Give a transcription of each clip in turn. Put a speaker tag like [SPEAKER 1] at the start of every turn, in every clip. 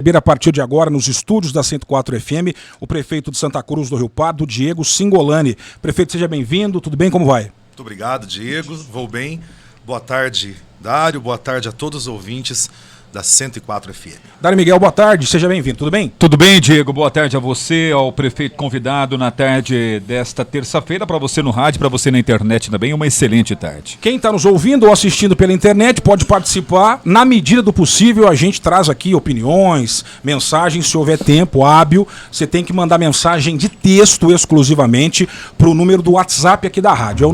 [SPEAKER 1] A partir de agora, nos estúdios da 104 FM, o prefeito de Santa Cruz do Rio Pardo, Diego Cingolani. Prefeito, seja bem-vindo, tudo bem? Como vai?
[SPEAKER 2] Muito obrigado, Diego, vou bem. Boa tarde, Dário, boa tarde a todos os ouvintes da 104 FM.
[SPEAKER 1] Dário Miguel, boa tarde, seja bem-vindo, tudo bem?
[SPEAKER 3] Tudo bem, Diego, boa tarde a você, ao prefeito convidado na tarde desta terça-feira, para você no rádio, para você na internet também, uma excelente tarde.
[SPEAKER 1] Quem está nos ouvindo ou assistindo pela internet pode participar, na medida do possível a gente traz aqui opiniões, mensagens, se houver tempo hábil, você tem que mandar mensagem de texto exclusivamente para o número do WhatsApp aqui da rádio, é o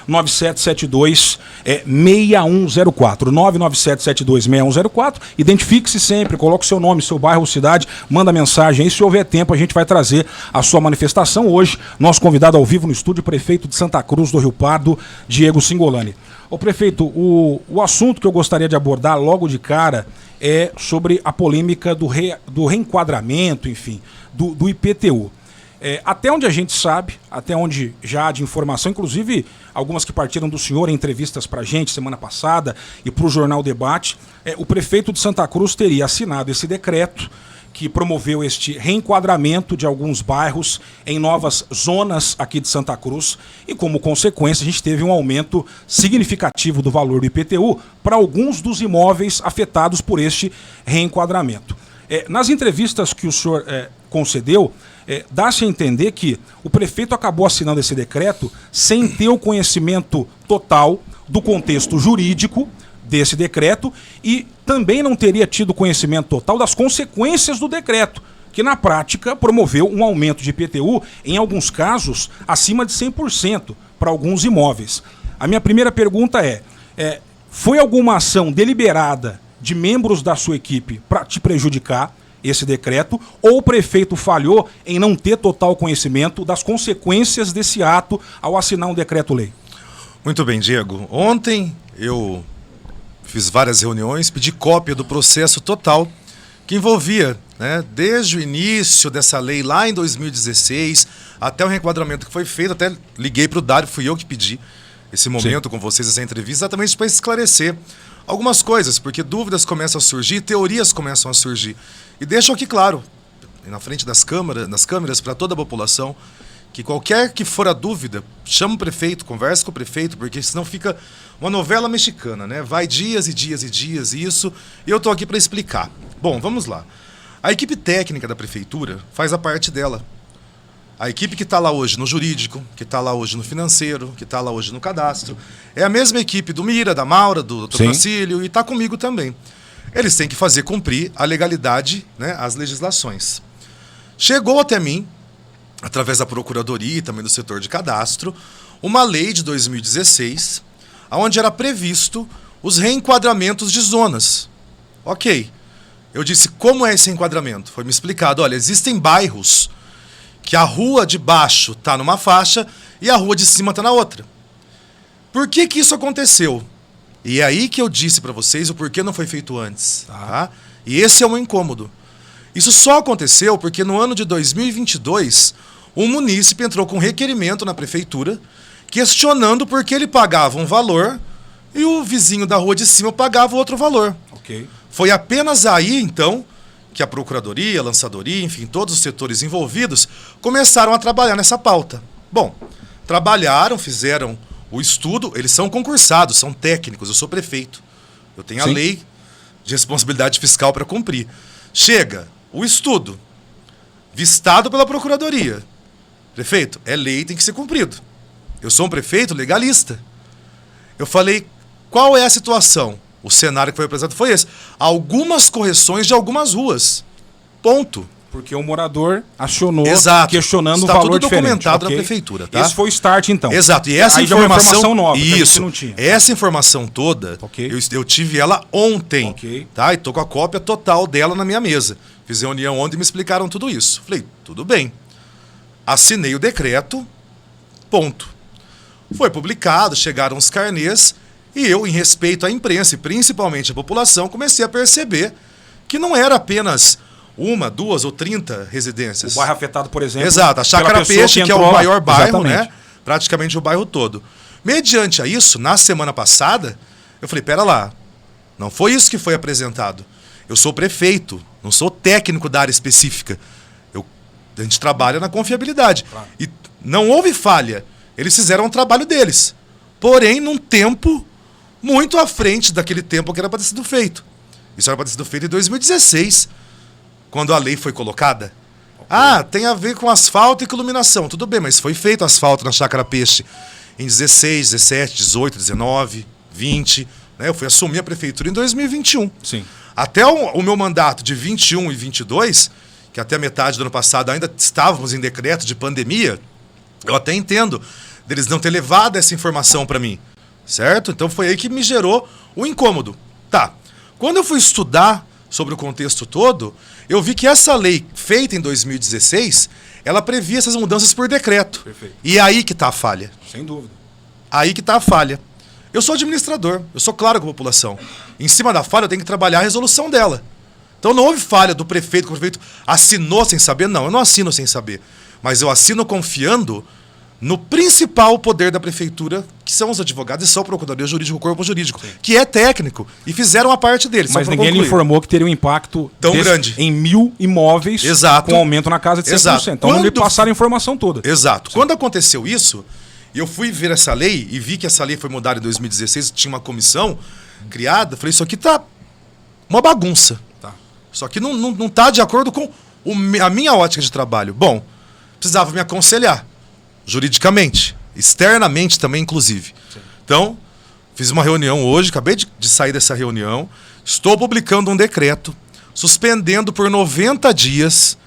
[SPEAKER 1] 99772-6104, 99772-6104. Identifique-se sempre, coloque seu nome, seu bairro ou cidade, manda mensagem aí, se houver tempo a gente vai trazer a sua manifestação. Hoje, nosso convidado ao vivo no estúdio, prefeito de Santa Cruz do Rio Pardo, Diego Cingolani. Ô prefeito, o assunto que eu gostaria de abordar logo de cara é sobre a polêmica do reenquadramento, enfim, do IPTU. Até onde a gente sabe, até onde já há de informação, inclusive algumas que partiram do senhor em entrevistas para a gente semana passada e para o Jornal Debate, o prefeito de Santa Cruz teria assinado esse decreto que promoveu este reenquadramento de alguns bairros em novas zonas aqui de Santa Cruz e, como consequência, a gente teve um aumento significativo do valor do IPTU para alguns dos imóveis afetados por este reenquadramento. Nas entrevistas que o senhor concedeu, dá-se a entender que o prefeito acabou assinando esse decreto sem ter o conhecimento total do contexto jurídico desse decreto e também não teria tido conhecimento total das consequências do decreto, que na prática promoveu um aumento de IPTU, em alguns casos, acima de 100% para alguns imóveis. A minha primeira pergunta foi alguma ação deliberada de membros da sua equipe para te prejudicar esse decreto, ou o prefeito falhou em não ter total conhecimento das consequências desse ato ao assinar um decreto-lei?
[SPEAKER 2] Muito bem, Diego. Ontem eu fiz várias reuniões, pedi cópia do processo total que envolvia, desde o início dessa lei lá em 2016 até o reenquadramento que foi feito, até liguei para o Dário, fui eu que pedi esse momento com vocês, essa entrevista, exatamente para esclarecer algumas coisas, porque dúvidas começam a surgir, teorias começam a surgir. E deixo aqui claro, na frente das câmeras, para toda a população, que qualquer que for a dúvida, chama o prefeito, conversa com o prefeito, porque senão fica uma novela mexicana, né? Vai dias e dias e dias, isso, e eu estou aqui para explicar. Bom, vamos lá. A equipe técnica da prefeitura faz a parte dela. A equipe que está lá hoje no jurídico, que está lá hoje no financeiro, que está lá hoje no cadastro, é a mesma equipe do Mira, da Maura, do Dr. Francílio, e está comigo também. Eles têm que fazer cumprir a legalidade, as legislações. Chegou até mim, através da Procuradoria e também do setor de cadastro, uma lei de 2016, onde era previsto os reenquadramentos de zonas. Ok. Eu disse, como é esse enquadramento? Foi me explicado, olha, existem bairros que a rua de baixo está numa faixa e a rua de cima está na outra. Por que isso aconteceu? E é aí que eu disse para vocês o porquê não foi feito antes. Tá? E esse é um incômodo. Isso só aconteceu porque no ano de 2022, um munícipe entrou com requerimento na prefeitura, questionando por que ele pagava um valor e o vizinho da rua de cima pagava outro valor.
[SPEAKER 1] Okay.
[SPEAKER 2] Foi apenas aí, então, que a Procuradoria, a Lançadoria, enfim, todos os setores envolvidos começaram a trabalhar nessa pauta. Bom, trabalharam, fizeram o estudo, eles são concursados, são técnicos, eu sou prefeito. Eu tenho a lei de responsabilidade fiscal para cumprir. Chega o estudo, vistado pela Procuradoria. Prefeito, é lei, tem que ser cumprido. Eu sou um prefeito legalista. Eu falei, qual é a situação? O cenário que foi apresentado foi esse. Algumas correções de algumas ruas. Ponto.
[SPEAKER 1] Porque o morador acionou, questionando
[SPEAKER 2] está
[SPEAKER 1] o valor diferente.
[SPEAKER 2] Está tudo documentado na prefeitura, tá?
[SPEAKER 1] Esse foi o start, então.
[SPEAKER 2] Exato. E essa
[SPEAKER 1] aí
[SPEAKER 2] informação
[SPEAKER 1] nova,
[SPEAKER 2] isso,
[SPEAKER 1] que a gente não tinha.
[SPEAKER 2] Essa informação toda, eu tive ela ontem, tá? E tô com a cópia total dela na minha mesa. Fiz reunião ontem e me explicaram tudo isso. Falei, tudo bem. Assinei o decreto, ponto. Foi publicado, chegaram os carnês e eu, em respeito à imprensa e principalmente à população, comecei a perceber que não era apenas 1, 2 ou 30 residências.
[SPEAKER 1] O bairro afetado, por exemplo.
[SPEAKER 2] Exato, a Chácara Peixe, que é o maior bairro, praticamente o bairro todo. Mediante a isso, na semana passada, eu falei, pera lá, não foi isso que foi apresentado. Eu sou prefeito, Não sou técnico da área específica. A gente trabalha na confiabilidade.
[SPEAKER 1] Claro.
[SPEAKER 2] E não houve falha. Eles fizeram o trabalho deles. Porém, num tempo muito à frente daquele tempo que era para ter sido feito. Isso era para ter sido feito em 2016, quando a lei foi colocada. Ah, tem a ver com asfalto e com iluminação. Tudo bem, mas foi feito asfalto na Chácara Peixe em 16, 17, 18, 19, 20. Né? Eu fui assumir a prefeitura em 2021.
[SPEAKER 1] Sim.
[SPEAKER 2] Até o meu mandato de 21 e 22, que até a metade do ano passado ainda estávamos em decreto de pandemia, eu até entendo deles não ter levado essa informação para mim, certo? Então foi aí que me gerou o incômodo. Tá, quando eu fui estudar sobre o contexto todo, eu vi que essa lei feita em 2016, ela previa essas mudanças por decreto.
[SPEAKER 1] Perfeito.
[SPEAKER 2] E é aí que está a falha.
[SPEAKER 1] Sem dúvida.
[SPEAKER 2] Aí que está a falha. Eu sou administrador, eu sou claro com a população. Em cima da falha eu tenho que trabalhar a resolução dela. Então não houve falha do prefeito, que o prefeito assinou sem saber. Não, eu não assino sem saber. Mas eu assino confiando no principal poder da prefeitura, que são os advogados e só a Procuradoria Jurídica, o Corpo Jurídico, que é técnico, e fizeram a parte deles.
[SPEAKER 1] Mas ninguém lhe informou que teria um impacto
[SPEAKER 2] tão grande
[SPEAKER 1] em 1.000 imóveis.
[SPEAKER 2] Exato.
[SPEAKER 1] Com aumento na casa de 100%.
[SPEAKER 2] Exato.
[SPEAKER 1] Então não lhe passaram a informação toda.
[SPEAKER 2] Exato. Quando aconteceu isso, eu fui ver essa lei e vi que essa lei foi mudada em 2016, tinha uma comissão criada, falei, isso aqui tá uma bagunça.
[SPEAKER 1] Tá.
[SPEAKER 2] Isso aqui não tá de acordo com a minha ótica de trabalho. Bom, precisava me aconselhar, juridicamente, externamente também, inclusive. Sim. Então, fiz uma reunião hoje, acabei de sair dessa reunião, estou publicando um decreto, suspendendo por 90 dias,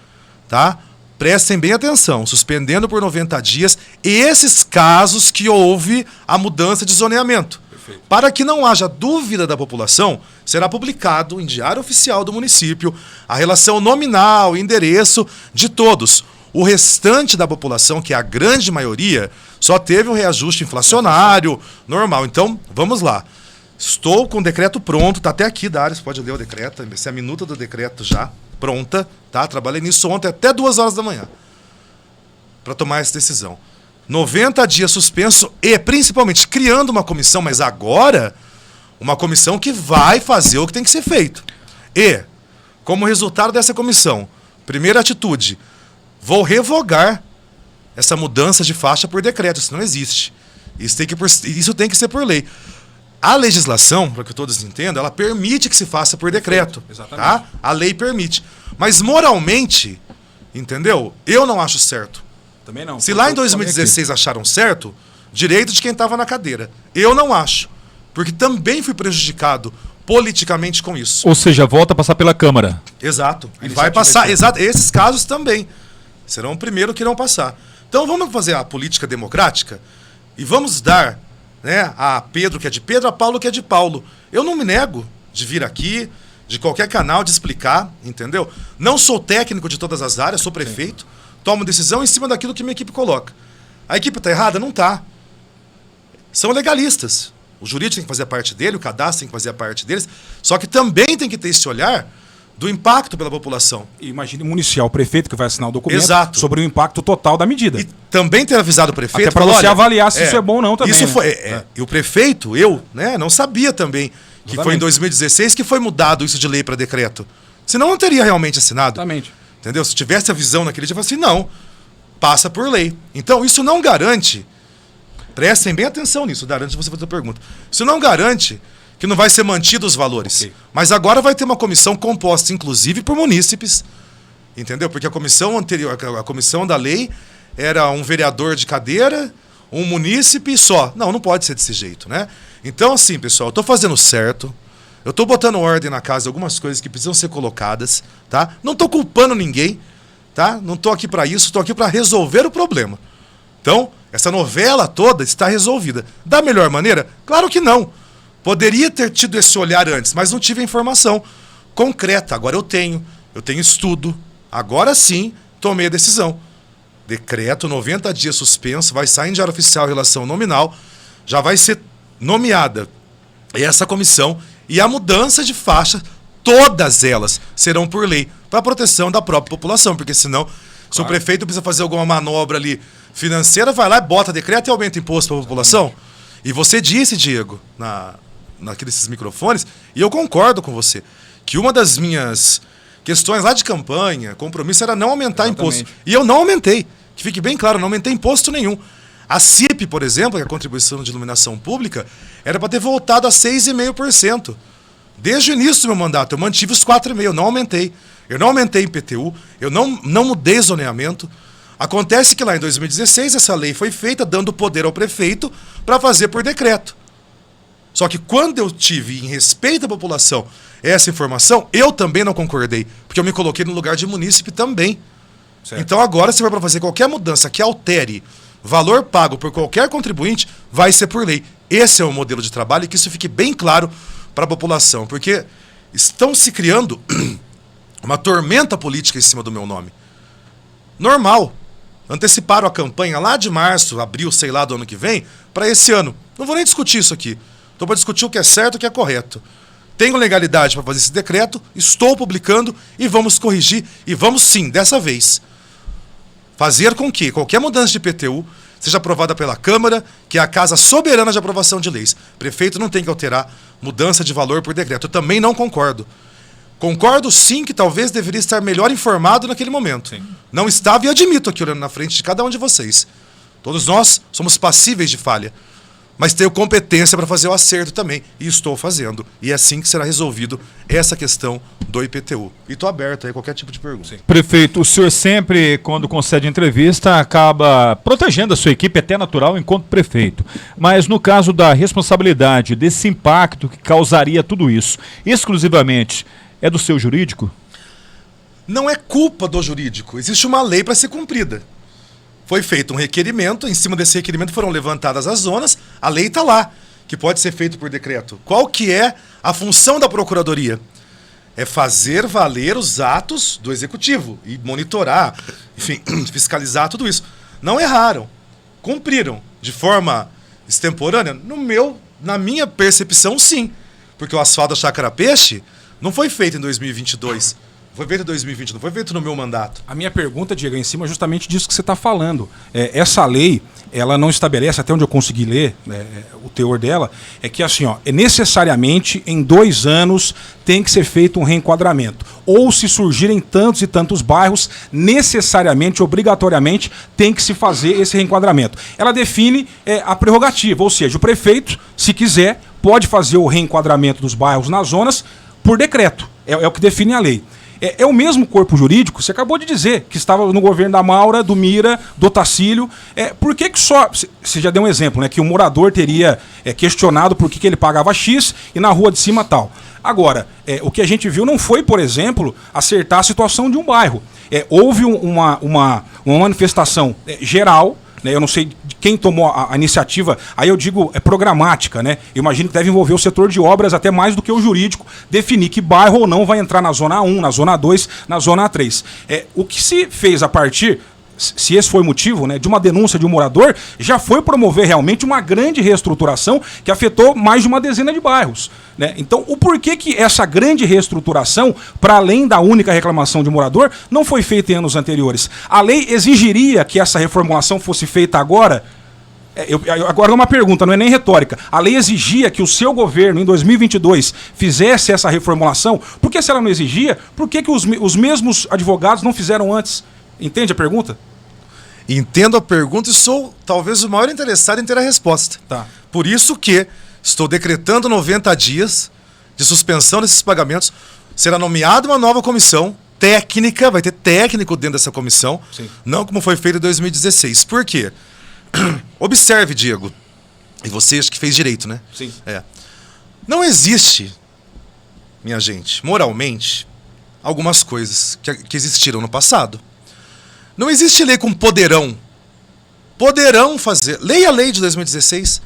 [SPEAKER 2] tá? Prestem bem atenção, suspendendo por 90 dias esses casos que houve a mudança de zoneamento. Perfeito. Para que não haja dúvida da população, será publicado em Diário Oficial do município a relação nominal e endereço de todos. O restante da população, que é a grande maioria, só teve um reajuste inflacionário normal. Então, vamos lá. Estou com o decreto pronto, está até aqui, Dário, você pode ler o decreto, essa é a minuta do decreto já pronta, tá? Trabalhei nisso ontem até 2 horas da manhã para tomar essa decisão. 90 dias suspenso e, principalmente, criando uma comissão, mas agora, uma comissão que vai fazer o que tem que ser feito. E, como resultado dessa comissão, primeira atitude, vou revogar essa mudança de faixa por decreto. Isso não existe. Isso tem que ser por lei. A legislação, para que todos entendam, ela permite que se faça por decreto.
[SPEAKER 1] Exatamente.
[SPEAKER 2] Tá? A lei permite. Mas moralmente, entendeu? Eu não acho certo.
[SPEAKER 1] Também não.
[SPEAKER 2] Se lá em 2016 acharam certo, direito de quem estava na cadeira. Eu não acho. Porque também fui prejudicado politicamente com isso.
[SPEAKER 3] Ou seja, volta a passar pela Câmara.
[SPEAKER 2] Exato. E vai passar. Exato. Esses casos também serão o primeiro que irão passar. Então vamos fazer a política democrática e vamos dar, né, a Pedro que é de Pedro, a Paulo que é de Paulo. Eu não me nego de vir aqui, de qualquer canal, de explicar, entendeu? Não sou técnico de todas as áreas, sou prefeito, tomo decisão em cima daquilo que minha equipe coloca. A equipe está errada? Não está. São legalistas. O jurídico tem que fazer a parte dele, o cadastro tem que fazer a parte deles, só que também tem que ter esse olhar do impacto pela população.
[SPEAKER 1] Imagine municiar o prefeito que vai assinar o documento.
[SPEAKER 2] Exato.
[SPEAKER 1] Sobre o impacto total da medida.
[SPEAKER 2] E também ter avisado o prefeito.
[SPEAKER 1] Até para você avaliar se isso é bom ou não também.
[SPEAKER 2] Isso
[SPEAKER 1] né?
[SPEAKER 2] foi. E o prefeito, eu, né, não sabia também que
[SPEAKER 1] Exatamente.
[SPEAKER 2] foi em 2016 que foi mudado isso de lei para decreto. Senão não teria realmente assinado.
[SPEAKER 1] Exatamente.
[SPEAKER 2] Entendeu? Se tivesse a visão naquele dia, eu falei assim, não, passa por lei. Então, isso não garante, prestem bem atenção nisso, Dário, antes de você fazer a pergunta. Isso não garante que não vai ser mantido os valores.
[SPEAKER 1] Okay.
[SPEAKER 2] Mas agora vai ter uma comissão composta, inclusive, por munícipes, entendeu? Porque a comissão anterior, a comissão da lei, era um vereador de cadeira, um munícipe só. Não pode ser desse jeito, né? Então, assim, pessoal, eu estou fazendo certo, eu estou botando ordem na casa, algumas coisas que precisam ser colocadas, tá? Não estou culpando ninguém, tá? Não estou aqui para isso, estou aqui para resolver o problema. Então, essa novela toda está resolvida. Da melhor maneira? Claro que não. Poderia ter tido esse olhar antes, mas não tive a informação concreta. Agora eu tenho estudo. Agora sim, tomei a decisão. Decreto, 90 dias suspenso, vai sair em Diário Oficial relação nominal, já vai ser nomeada essa comissão e a mudança de faixa, todas elas serão por lei, para proteção da própria população, porque senão, se o prefeito precisa fazer alguma manobra ali financeira, vai lá e bota decreto e aumenta imposto para a população. E você disse, Diego, naqueles microfones, e eu concordo com você, que uma das minhas questões lá de campanha, compromisso era não aumentar
[SPEAKER 1] Exatamente.
[SPEAKER 2] imposto. E eu não aumentei. Que fique bem claro, eu não aumentei imposto nenhum. A CIP, por exemplo, que é a contribuição de iluminação pública, era para ter voltado a 6,5%. Desde o início do meu mandato, eu mantive os 4,5%, eu não aumentei. Eu não aumentei em IPTU, eu não mudei zoneamento. Acontece que lá em 2016 essa lei foi feita dando poder ao prefeito para fazer por decreto. Só que quando eu tive, em respeito à população, essa informação, eu também não concordei, porque eu me coloquei no lugar de munícipe também.
[SPEAKER 1] Certo.
[SPEAKER 2] Então agora, se for para fazer qualquer mudança que altere valor pago por qualquer contribuinte, vai ser por lei. Esse é o modelo de trabalho e que isso fique bem claro para a população, porque estão se criando uma tormenta política em cima do meu nome. Normal. Anteciparam a campanha lá de março, abril, sei lá, do ano que vem, para esse ano. Não vou nem discutir isso aqui. Estou para discutir o que é certo e o que é correto. Tenho legalidade para fazer esse decreto, estou publicando e vamos corrigir. E vamos sim, dessa vez, fazer com que qualquer mudança de IPTU seja aprovada pela Câmara, que é a casa soberana de aprovação de leis. Prefeito não tem que alterar mudança de valor por decreto. Eu também não concordo. Concordo sim que talvez deveria estar melhor informado naquele momento.
[SPEAKER 3] Sim.
[SPEAKER 2] Não estava e admito aqui olhando na frente de cada um de vocês. Todos nós somos passíveis de falha. Mas tenho competência para fazer o acerto também. E estou fazendo. E é assim que será resolvido essa questão do IPTU. E estou aberto aí a qualquer tipo de pergunta. Sim.
[SPEAKER 3] Prefeito, o senhor sempre, quando concede entrevista, acaba protegendo a sua equipe, até natural, enquanto prefeito. Mas no caso da responsabilidade, desse impacto que causaria tudo isso, exclusivamente, é do seu jurídico?
[SPEAKER 2] Não é culpa do jurídico. Existe uma lei para ser cumprida. Foi feito um requerimento, em cima desse requerimento foram levantadas as zonas, a lei está lá, que pode ser feito por decreto. Qual que é a função da Procuradoria? É fazer valer os atos do Executivo e monitorar, enfim, fiscalizar tudo isso. Não erraram, cumpriram de forma extemporânea? Na minha percepção, sim. Porque o asfalto da Chácara Peixe não foi feito em 2022. Foi feito em 2020, não foi feito no meu mandato.
[SPEAKER 1] A minha pergunta, Diego, é em cima justamente disso que você está falando. Essa lei, ela não estabelece, até onde eu consegui ler, o teor dela, é que assim, necessariamente em 2 anos tem que ser feito um reenquadramento. Ou se surgirem tantos e tantos bairros, necessariamente, obrigatoriamente, tem que se fazer esse reenquadramento. Ela define a prerrogativa, ou seja, o prefeito, se quiser, pode fazer o reenquadramento dos bairros nas zonas por decreto. É o que define a lei. É o mesmo corpo jurídico, você acabou de dizer, que estava no governo da Maura, do Mira, do Otacílio. Por que só... Você já deu um exemplo, né? Que o morador teria questionado por que ele pagava X e na rua de cima tal. Agora, o que a gente viu não foi, por exemplo, acertar a situação de um bairro. Houve uma manifestação geral, né? Eu não sei de quem tomou a iniciativa, aí eu digo programática, né? Eu imagino que deve envolver o setor de obras até mais do que o jurídico, definir que bairro ou não vai entrar na zona 1, na zona 2, na zona 3. O que se fez a partir, se esse foi o motivo, né, de uma denúncia de um morador, já foi promover realmente uma grande reestruturação que afetou mais de uma dezena de bairros, né? Então, o porquê que essa grande reestruturação, para além da única reclamação de morador, não foi feita em anos anteriores? A lei exigiria que essa reformulação fosse feita agora? Agora é uma pergunta, não é nem retórica. A lei exigia que o seu governo, em 2022, fizesse essa reformulação? Por que se ela não exigia, por que os mesmos advogados não fizeram antes? Entende a pergunta?
[SPEAKER 2] Entendo a pergunta e sou talvez o maior interessado em ter a resposta.
[SPEAKER 1] Tá.
[SPEAKER 2] Por isso que estou decretando 90 dias de suspensão desses pagamentos. Será nomeada uma nova comissão técnica, vai ter técnico dentro dessa comissão,
[SPEAKER 1] Sim.
[SPEAKER 2] Não como foi feito em 2016. Por quê? Observe, Diego, e você acho que fez direito, né?
[SPEAKER 1] Sim.
[SPEAKER 2] Não existe, minha gente, moralmente, algumas coisas que existiram no passado. Não existe lei com poderão. Poderão fazer. Leia a lei de 2016.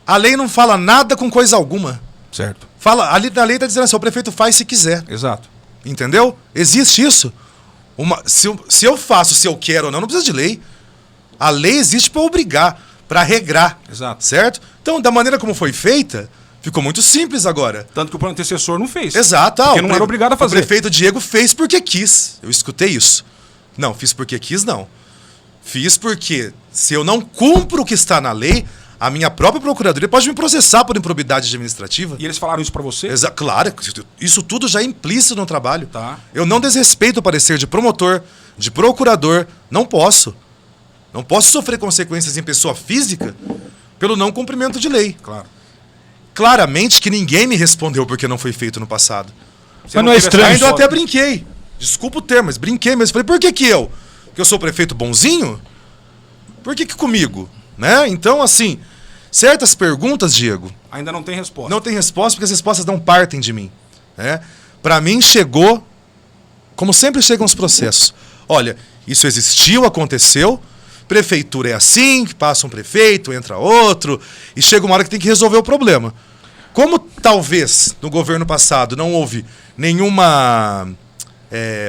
[SPEAKER 2] A lei não fala nada com coisa alguma.
[SPEAKER 1] Certo.
[SPEAKER 2] Ali na lei está dizendo assim, o prefeito faz se quiser.
[SPEAKER 1] Exato.
[SPEAKER 2] Entendeu? Existe isso. Se eu faço, se eu quero ou não precisa de lei. A lei existe para obrigar, para regrar.
[SPEAKER 1] Exato.
[SPEAKER 2] Certo? Então, da maneira como foi feita, ficou muito simples agora.
[SPEAKER 1] Tanto que o plano antecessor não fez.
[SPEAKER 2] Exato.
[SPEAKER 1] Porque não era obrigado a fazer.
[SPEAKER 2] O prefeito Diego fez porque quis. Eu escutei isso. Não, fiz porque quis, não. Fiz porque, se eu não cumpro o que está na lei, A minha própria procuradoria pode me processar por improbidade administrativa.
[SPEAKER 1] E eles falaram isso pra você?
[SPEAKER 2] Claro, isso tudo já é implícito no trabalho.
[SPEAKER 1] Tá.
[SPEAKER 2] Eu não desrespeito o parecer de promotor, de procurador. Não posso. Não posso sofrer consequências em pessoa física pelo não cumprimento de lei.
[SPEAKER 1] Claro.
[SPEAKER 2] Claramente que ninguém me respondeu porque não foi feito no passado.
[SPEAKER 3] Mas não é estranho.
[SPEAKER 2] Ainda eu até brinquei. Desculpa o termo, mas brinquei. Mas falei, por que eu? Porque eu sou prefeito bonzinho? Por que comigo? Né? Então, assim, certas perguntas, Diego...
[SPEAKER 1] Ainda não tem resposta.
[SPEAKER 2] Não tem resposta porque as respostas não partem de mim. Né? Para mim chegou, como sempre chegam os processos. Olha, isso existiu, aconteceu, prefeitura é assim, passa um prefeito, entra outro, e chega uma hora que tem que resolver o problema. Como talvez no governo passado não houve nenhuma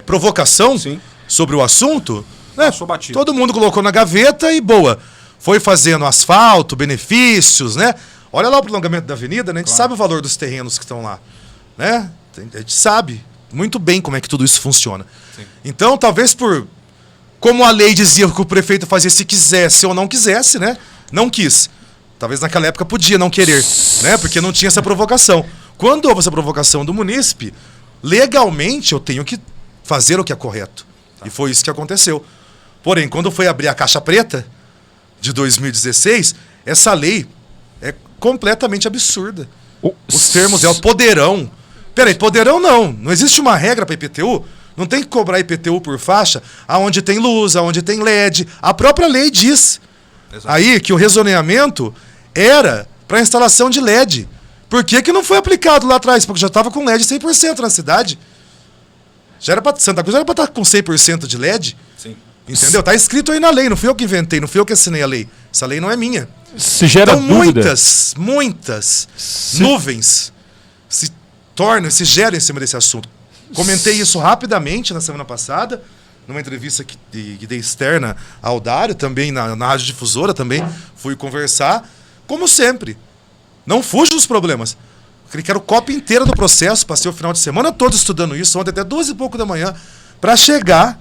[SPEAKER 2] provocação
[SPEAKER 1] Sim.
[SPEAKER 2] sobre o assunto, né?
[SPEAKER 1] Passou batido.
[SPEAKER 2] Todo mundo colocou na gaveta e boa. Foi fazendo asfalto, benefícios, né? Olha lá o prolongamento da avenida, né? A gente sabe o valor dos terrenos que estão lá, né? A gente sabe muito bem como é que tudo isso funciona.
[SPEAKER 1] Sim.
[SPEAKER 2] Então, talvez como a lei dizia que o prefeito fazia se quisesse ou não quisesse, né? Não quis. Talvez naquela época podia não querer, né? Porque não tinha essa provocação. Quando houve essa provocação do munícipe, legalmente eu tenho que fazer o que é correto. Tá. E foi isso que aconteceu. Porém, quando foi abrir a caixa preta de 2016, essa lei é completamente absurda. Os termos é o poderão. Peraí, poderão não. Não existe uma regra para IPTU. Não tem que cobrar IPTU por faixa aonde tem luz, aonde tem LED. A própria lei diz. Exato. Aí que o rezoneamento era para instalação de LED. Por que não foi aplicado lá atrás? Porque já estava com LED 100% na cidade. Santa Cruz já era para estar com 100% de LED.
[SPEAKER 1] Sim.
[SPEAKER 2] Entendeu? Tá escrito aí na lei, não fui eu que inventei, não fui eu que assinei a lei. Essa lei não é minha.
[SPEAKER 3] Se gera
[SPEAKER 2] então,
[SPEAKER 3] dúvida.
[SPEAKER 2] muitas nuvens se geram em cima desse assunto. Comentei isso rapidamente na semana passada, numa entrevista que dei externa ao Dário, também na Rádio Difusora, também fui conversar. Como sempre, não fujo dos problemas. Eu quero cópia inteira do processo, passei o final de semana todo estudando isso, ontem até 2h pouco da manhã, para chegar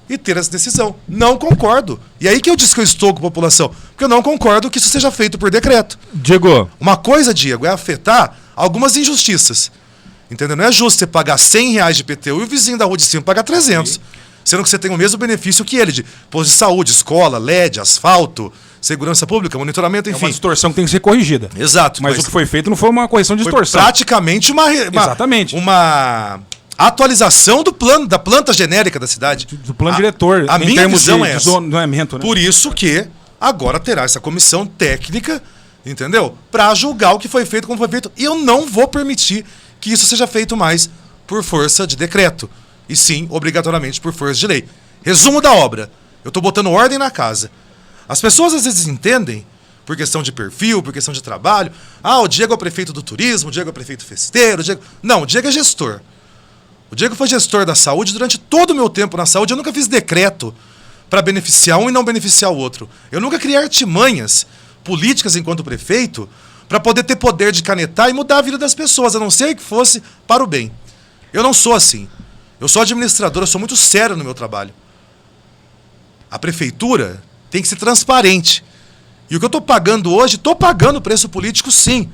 [SPEAKER 2] e ter essa decisão. Não concordo. E aí que eu disse que eu estou com a população. Porque eu não concordo que isso seja feito por decreto.
[SPEAKER 3] Diego.
[SPEAKER 2] Uma coisa, Diego, é afetar algumas injustiças. Entendeu? Não é justo você pagar R$100 de IPTU e o vizinho da rua de cima pagar 300. Sim. Sendo que você tem o mesmo benefício que ele, de posto de saúde, escola, LED, asfalto, segurança pública, monitoramento, enfim.
[SPEAKER 1] É uma distorção que tem que ser corrigida.
[SPEAKER 2] Exato.
[SPEAKER 1] Mas o que foi feito não foi uma correção de distorção.
[SPEAKER 2] Praticamente
[SPEAKER 1] Exatamente.
[SPEAKER 2] Uma atualização da planta genérica da cidade.
[SPEAKER 1] Do plano diretor.
[SPEAKER 2] A minha visão é essa.
[SPEAKER 1] Zoneamento, né?
[SPEAKER 2] Por isso que agora terá essa comissão técnica, entendeu? Para julgar o que foi feito, como foi feito. E eu não vou permitir que isso seja feito mais por força de decreto. E sim, obrigatoriamente, por força de lei. Resumo da obra. Eu estou botando ordem na casa. As pessoas às vezes entendem, por questão de perfil, por questão de trabalho, o Diego é o prefeito do turismo, o Diego é o prefeito festeiro, Não, o Diego é gestor. O Diego foi gestor da saúde durante todo o meu tempo na saúde. Eu nunca fiz decreto para beneficiar um e não beneficiar o outro. Eu nunca criei artimanhas políticas enquanto prefeito para poder ter poder de canetar e mudar a vida das pessoas, a não ser que fosse para o bem. Eu não sou assim. Eu sou administrador, eu sou muito sério no meu trabalho. A prefeitura tem que ser transparente. E o que eu estou pagando hoje, estou pagando preço político sim.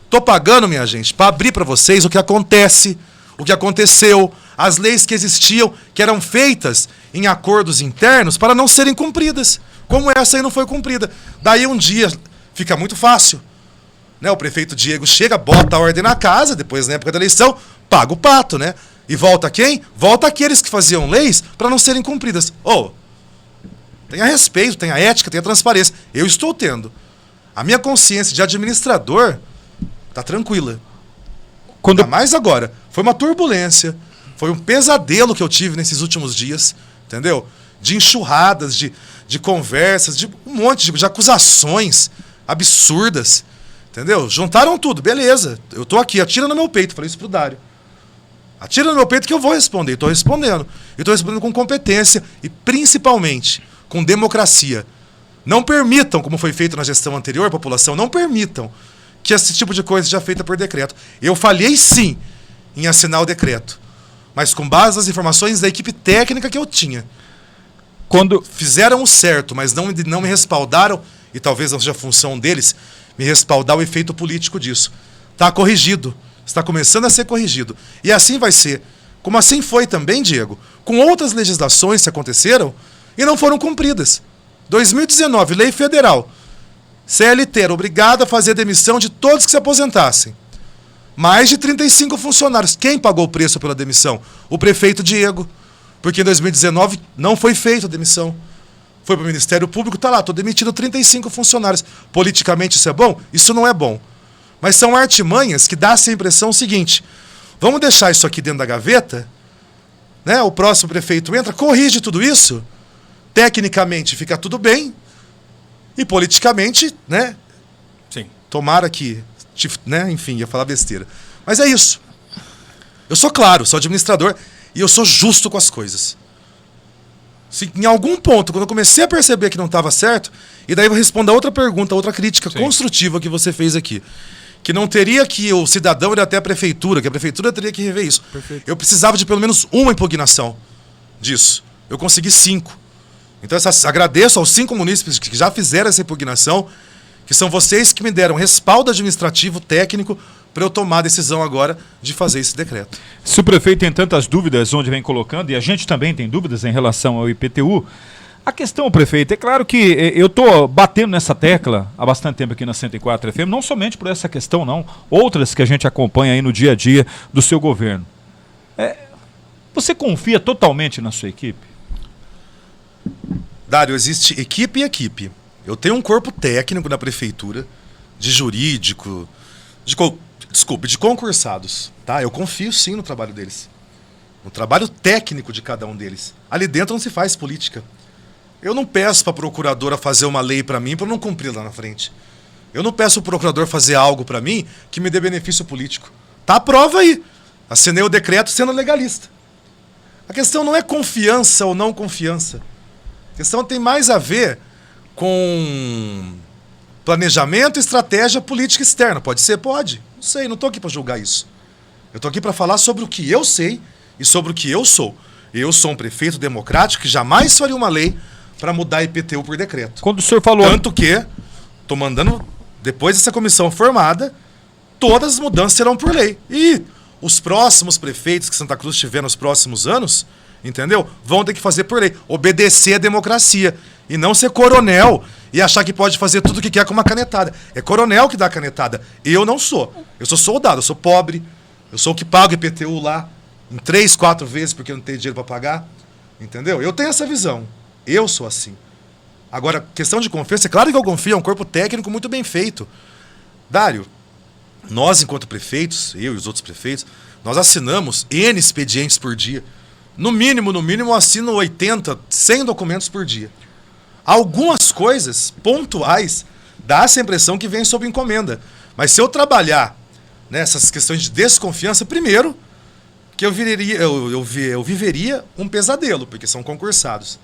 [SPEAKER 2] Estou pagando, minha gente, para abrir para vocês o que acontece, o que aconteceu, as leis que existiam, que eram feitas em acordos internos para não serem cumpridas. Como essa aí não foi cumprida. Daí um dia fica muito fácil. Né? O prefeito Diego chega, bota a ordem na casa, depois na época da eleição, paga o pato, né? E volta quem? Volta aqueles que faziam leis para não serem cumpridas. Tenha respeito, tenha ética, tenha transparência. Eu estou tendo. A minha consciência de administrador está tranquila. Ainda mais agora. Foi uma turbulência. Foi um pesadelo que eu tive nesses últimos dias. Entendeu? De enxurradas, de conversas, de um monte de acusações absurdas. Entendeu? Juntaram tudo. Beleza. Eu tô aqui. Atira no meu peito. Falei isso pro Dário. Atira no meu peito que eu vou responder. Estou respondendo. E estou respondendo com competência e principalmente com democracia. Não permitam, como foi feito na gestão anterior, população, não permitam que esse tipo de coisa seja feita por decreto. Eu falhei sim em assinar o decreto, mas com base nas informações da equipe técnica que eu tinha.
[SPEAKER 3] Quando
[SPEAKER 2] fizeram o certo, mas não me respaldaram, e talvez não seja função deles me respaldar o efeito político disso. Está corrigido. Está começando a ser corrigido. E assim vai ser. Como assim foi também, Diego, com outras legislações que aconteceram e não foram cumpridas. 2019, lei federal. CLT era obrigado a fazer a demissão de todos que se aposentassem. Mais de 35 funcionários. Quem pagou o preço pela demissão? O prefeito Diego. Porque em 2019 não foi feita a demissão. Foi para o Ministério Público, está lá, estou demitindo 35 funcionários. Politicamente isso é bom? Isso não é bom. Mas são artimanhas que dá essa impressão seguinte: vamos deixar isso aqui dentro da gaveta, né? O próximo prefeito entra, corrige tudo isso, tecnicamente fica tudo bem, e politicamente, né?
[SPEAKER 1] Sim.
[SPEAKER 2] Tomara que, né? Enfim, ia falar besteira. Mas é isso. Eu sou claro, sou administrador e eu sou justo com as coisas. Se em algum ponto, quando eu comecei a perceber que não estava certo, e daí eu vou responder a outra pergunta, outra crítica construtiva que você fez aqui, que não teria que o cidadão ir até a prefeitura, que a prefeitura teria que rever isso. Perfeito. Eu precisava de pelo menos uma impugnação disso. Eu consegui 5. Então agradeço aos 5 munícipes que já fizeram essa impugnação, que são vocês que me deram respaldo administrativo, técnico, para eu tomar a decisão agora de fazer esse decreto.
[SPEAKER 3] Se o prefeito tem tantas dúvidas onde vem colocando, e a gente também tem dúvidas em relação ao IPTU, a questão, prefeito, é claro que eu estou batendo nessa tecla há bastante tempo aqui na 104 FM, não somente por essa questão, não, outras que a gente acompanha aí no dia a dia do seu governo. Você confia totalmente na sua equipe?
[SPEAKER 2] Dário, existe equipe e equipe. Eu tenho um corpo técnico na prefeitura, de jurídico, de concursados, tá? Eu confio sim no trabalho deles. No trabalho técnico de cada um deles. Ali dentro não se faz política. Eu não peço para a procuradora fazer uma lei para mim para eu não cumprir lá na frente. Eu não peço o procurador fazer algo para mim que me dê benefício político. Tá a prova aí. Assinei o decreto sendo legalista. A questão não é confiança ou não confiança. A questão tem mais a ver com planejamento e estratégia política externa. Pode ser? Pode. Não sei, não estou aqui para julgar isso. Eu estou aqui para falar sobre o que eu sei e sobre o que eu sou. Eu sou um prefeito democrático que jamais faria uma lei para mudar a IPTU por decreto.
[SPEAKER 3] Quando o senhor falou...
[SPEAKER 2] Tanto que estou mandando, depois dessa comissão formada, todas as mudanças serão por lei. E os próximos prefeitos que Santa Cruz tiver nos próximos anos, entendeu? Vão ter que fazer por lei. Obedecer a democracia. E não ser coronel e achar que pode fazer tudo o que quer com uma canetada. É coronel que dá a canetada. Eu não sou. Eu sou soldado, eu sou pobre. Eu sou o que paga o IPTU lá em 3, 4 vezes porque eu não tenho dinheiro para pagar. Entendeu? Eu tenho essa visão. Eu sou assim. Agora, questão de confiança, é claro que eu confio, é um corpo técnico muito bem feito. Dário, nós enquanto prefeitos, eu e os outros prefeitos, nós assinamos N expedientes por dia. No mínimo, eu assino 80, 100 documentos por dia. Algumas coisas pontuais dá essa impressão que vem sob encomenda. Mas se eu trabalhar nessas questões de desconfiança, primeiro, que eu viveria um pesadelo, porque são concursados.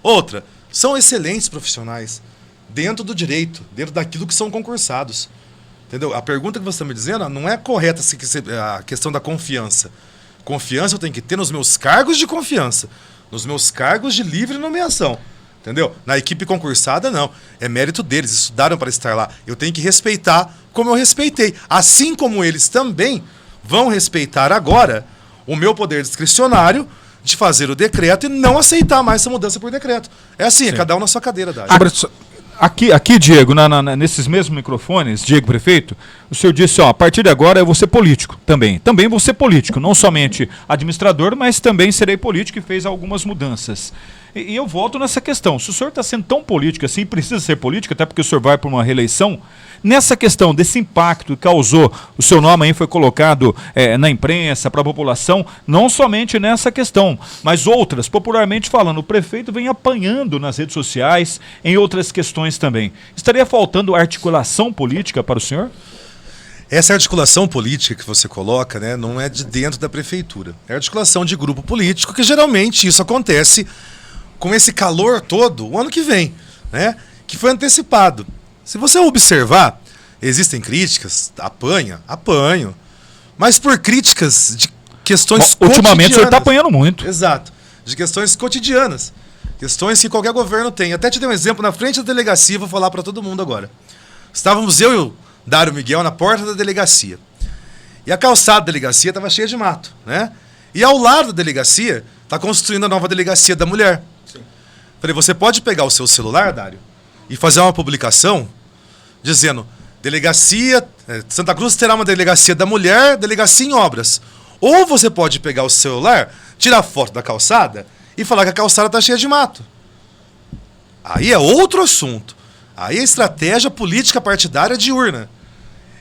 [SPEAKER 2] Outra, são excelentes profissionais dentro do direito, dentro daquilo que são concursados. Entendeu? A pergunta que você está me dizendo não é correta a questão da confiança. Confiança eu tenho que ter nos meus cargos de confiança, nos meus cargos de livre nomeação. Entendeu? Na equipe concursada, não. É mérito deles, estudaram para estar lá. Eu tenho que respeitar como eu respeitei. Assim como eles também vão respeitar agora o meu poder discricionário de fazer o decreto e não aceitar mais essa mudança por decreto. É assim, é cada um na sua cadeira, Dário.
[SPEAKER 3] Aqui, Diego, nesses mesmos microfones, Diego Prefeito, o senhor disse, a partir de agora eu vou ser político também. Também vou ser político, não somente administrador, mas também serei político e fez algumas mudanças. E eu volto nessa questão, se o senhor está sendo tão político assim, precisa ser político, até porque o senhor vai para uma reeleição, nessa questão desse impacto que causou, o seu nome aí foi colocado na imprensa, para a população, não somente nessa questão, mas outras, popularmente falando, o prefeito vem apanhando nas redes sociais, em outras questões também. Estaria faltando articulação política para o senhor?
[SPEAKER 2] Essa articulação política que você coloca, né, não é de dentro da prefeitura, é articulação de grupo político, que geralmente isso acontece com esse calor todo o ano que vem, né, que foi antecipado. Se você observar, existem críticas, apanho, mas por críticas de questões cotidianas.
[SPEAKER 3] Ultimamente o senhor está apanhando muito.
[SPEAKER 2] Exato, de questões cotidianas, questões que qualquer governo tem. Até te dei um exemplo na frente da delegacia, vou falar para todo mundo agora. Estávamos eu e o Dário Miguel na porta da delegacia. E a calçada da delegacia estava cheia de mato, né? E ao lado da delegacia, está construindo a nova delegacia da mulher. Sim. Falei, você pode pegar o seu celular, Dário, e fazer uma publicação dizendo, Santa Cruz terá uma delegacia da mulher, delegacia em obras. Ou você pode pegar o celular, tirar foto da calçada e falar que a calçada está cheia de mato. Aí é outro assunto. Aí é estratégia política partidária de urna.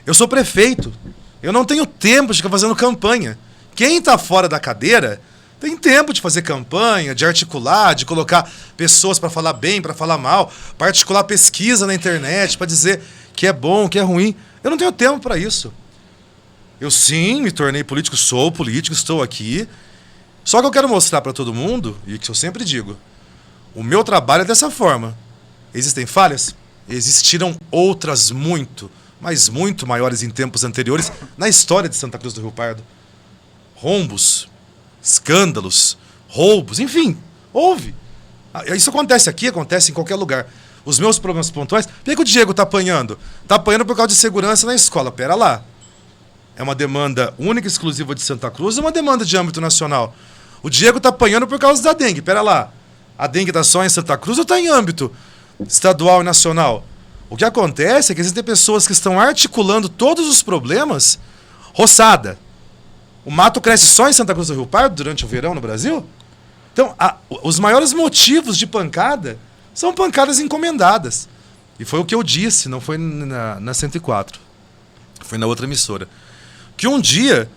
[SPEAKER 2] Eu sou prefeito. Eu não tenho tempo de ficar fazendo campanha. Quem está fora da cadeira tem tempo de fazer campanha, de articular, de colocar pessoas para falar bem, para falar mal, para articular pesquisa na internet, para dizer que é bom, que é ruim. Eu não tenho tempo para isso. Eu sim me tornei político, sou político, estou aqui. Só que eu quero mostrar para todo mundo, e que eu sempre digo, o meu trabalho é dessa forma. Existem falhas? Existiram outras muito, mas muito maiores em tempos anteriores na história de Santa Cruz do Rio Pardo. Rombos, escândalos, roubos, enfim, houve. Isso acontece aqui, acontece em qualquer lugar. Os meus problemas pontuais, por que o Diego está apanhando? Está apanhando por causa de segurança na escola. Pera lá. É uma demanda única e exclusiva de Santa Cruz ou uma demanda de âmbito nacional? O Diego está apanhando por causa da dengue. Pera lá. A dengue está só em Santa Cruz ou está em âmbito estadual e nacional? O que acontece é que existem pessoas que estão articulando todos os problemas. Roçada. O mato cresce só em Santa Cruz do Rio Pardo durante o verão no Brasil? Então, os maiores motivos de pancada são pancadas encomendadas. E foi o que eu disse, não foi na 104. Foi na outra emissora. Que um dia,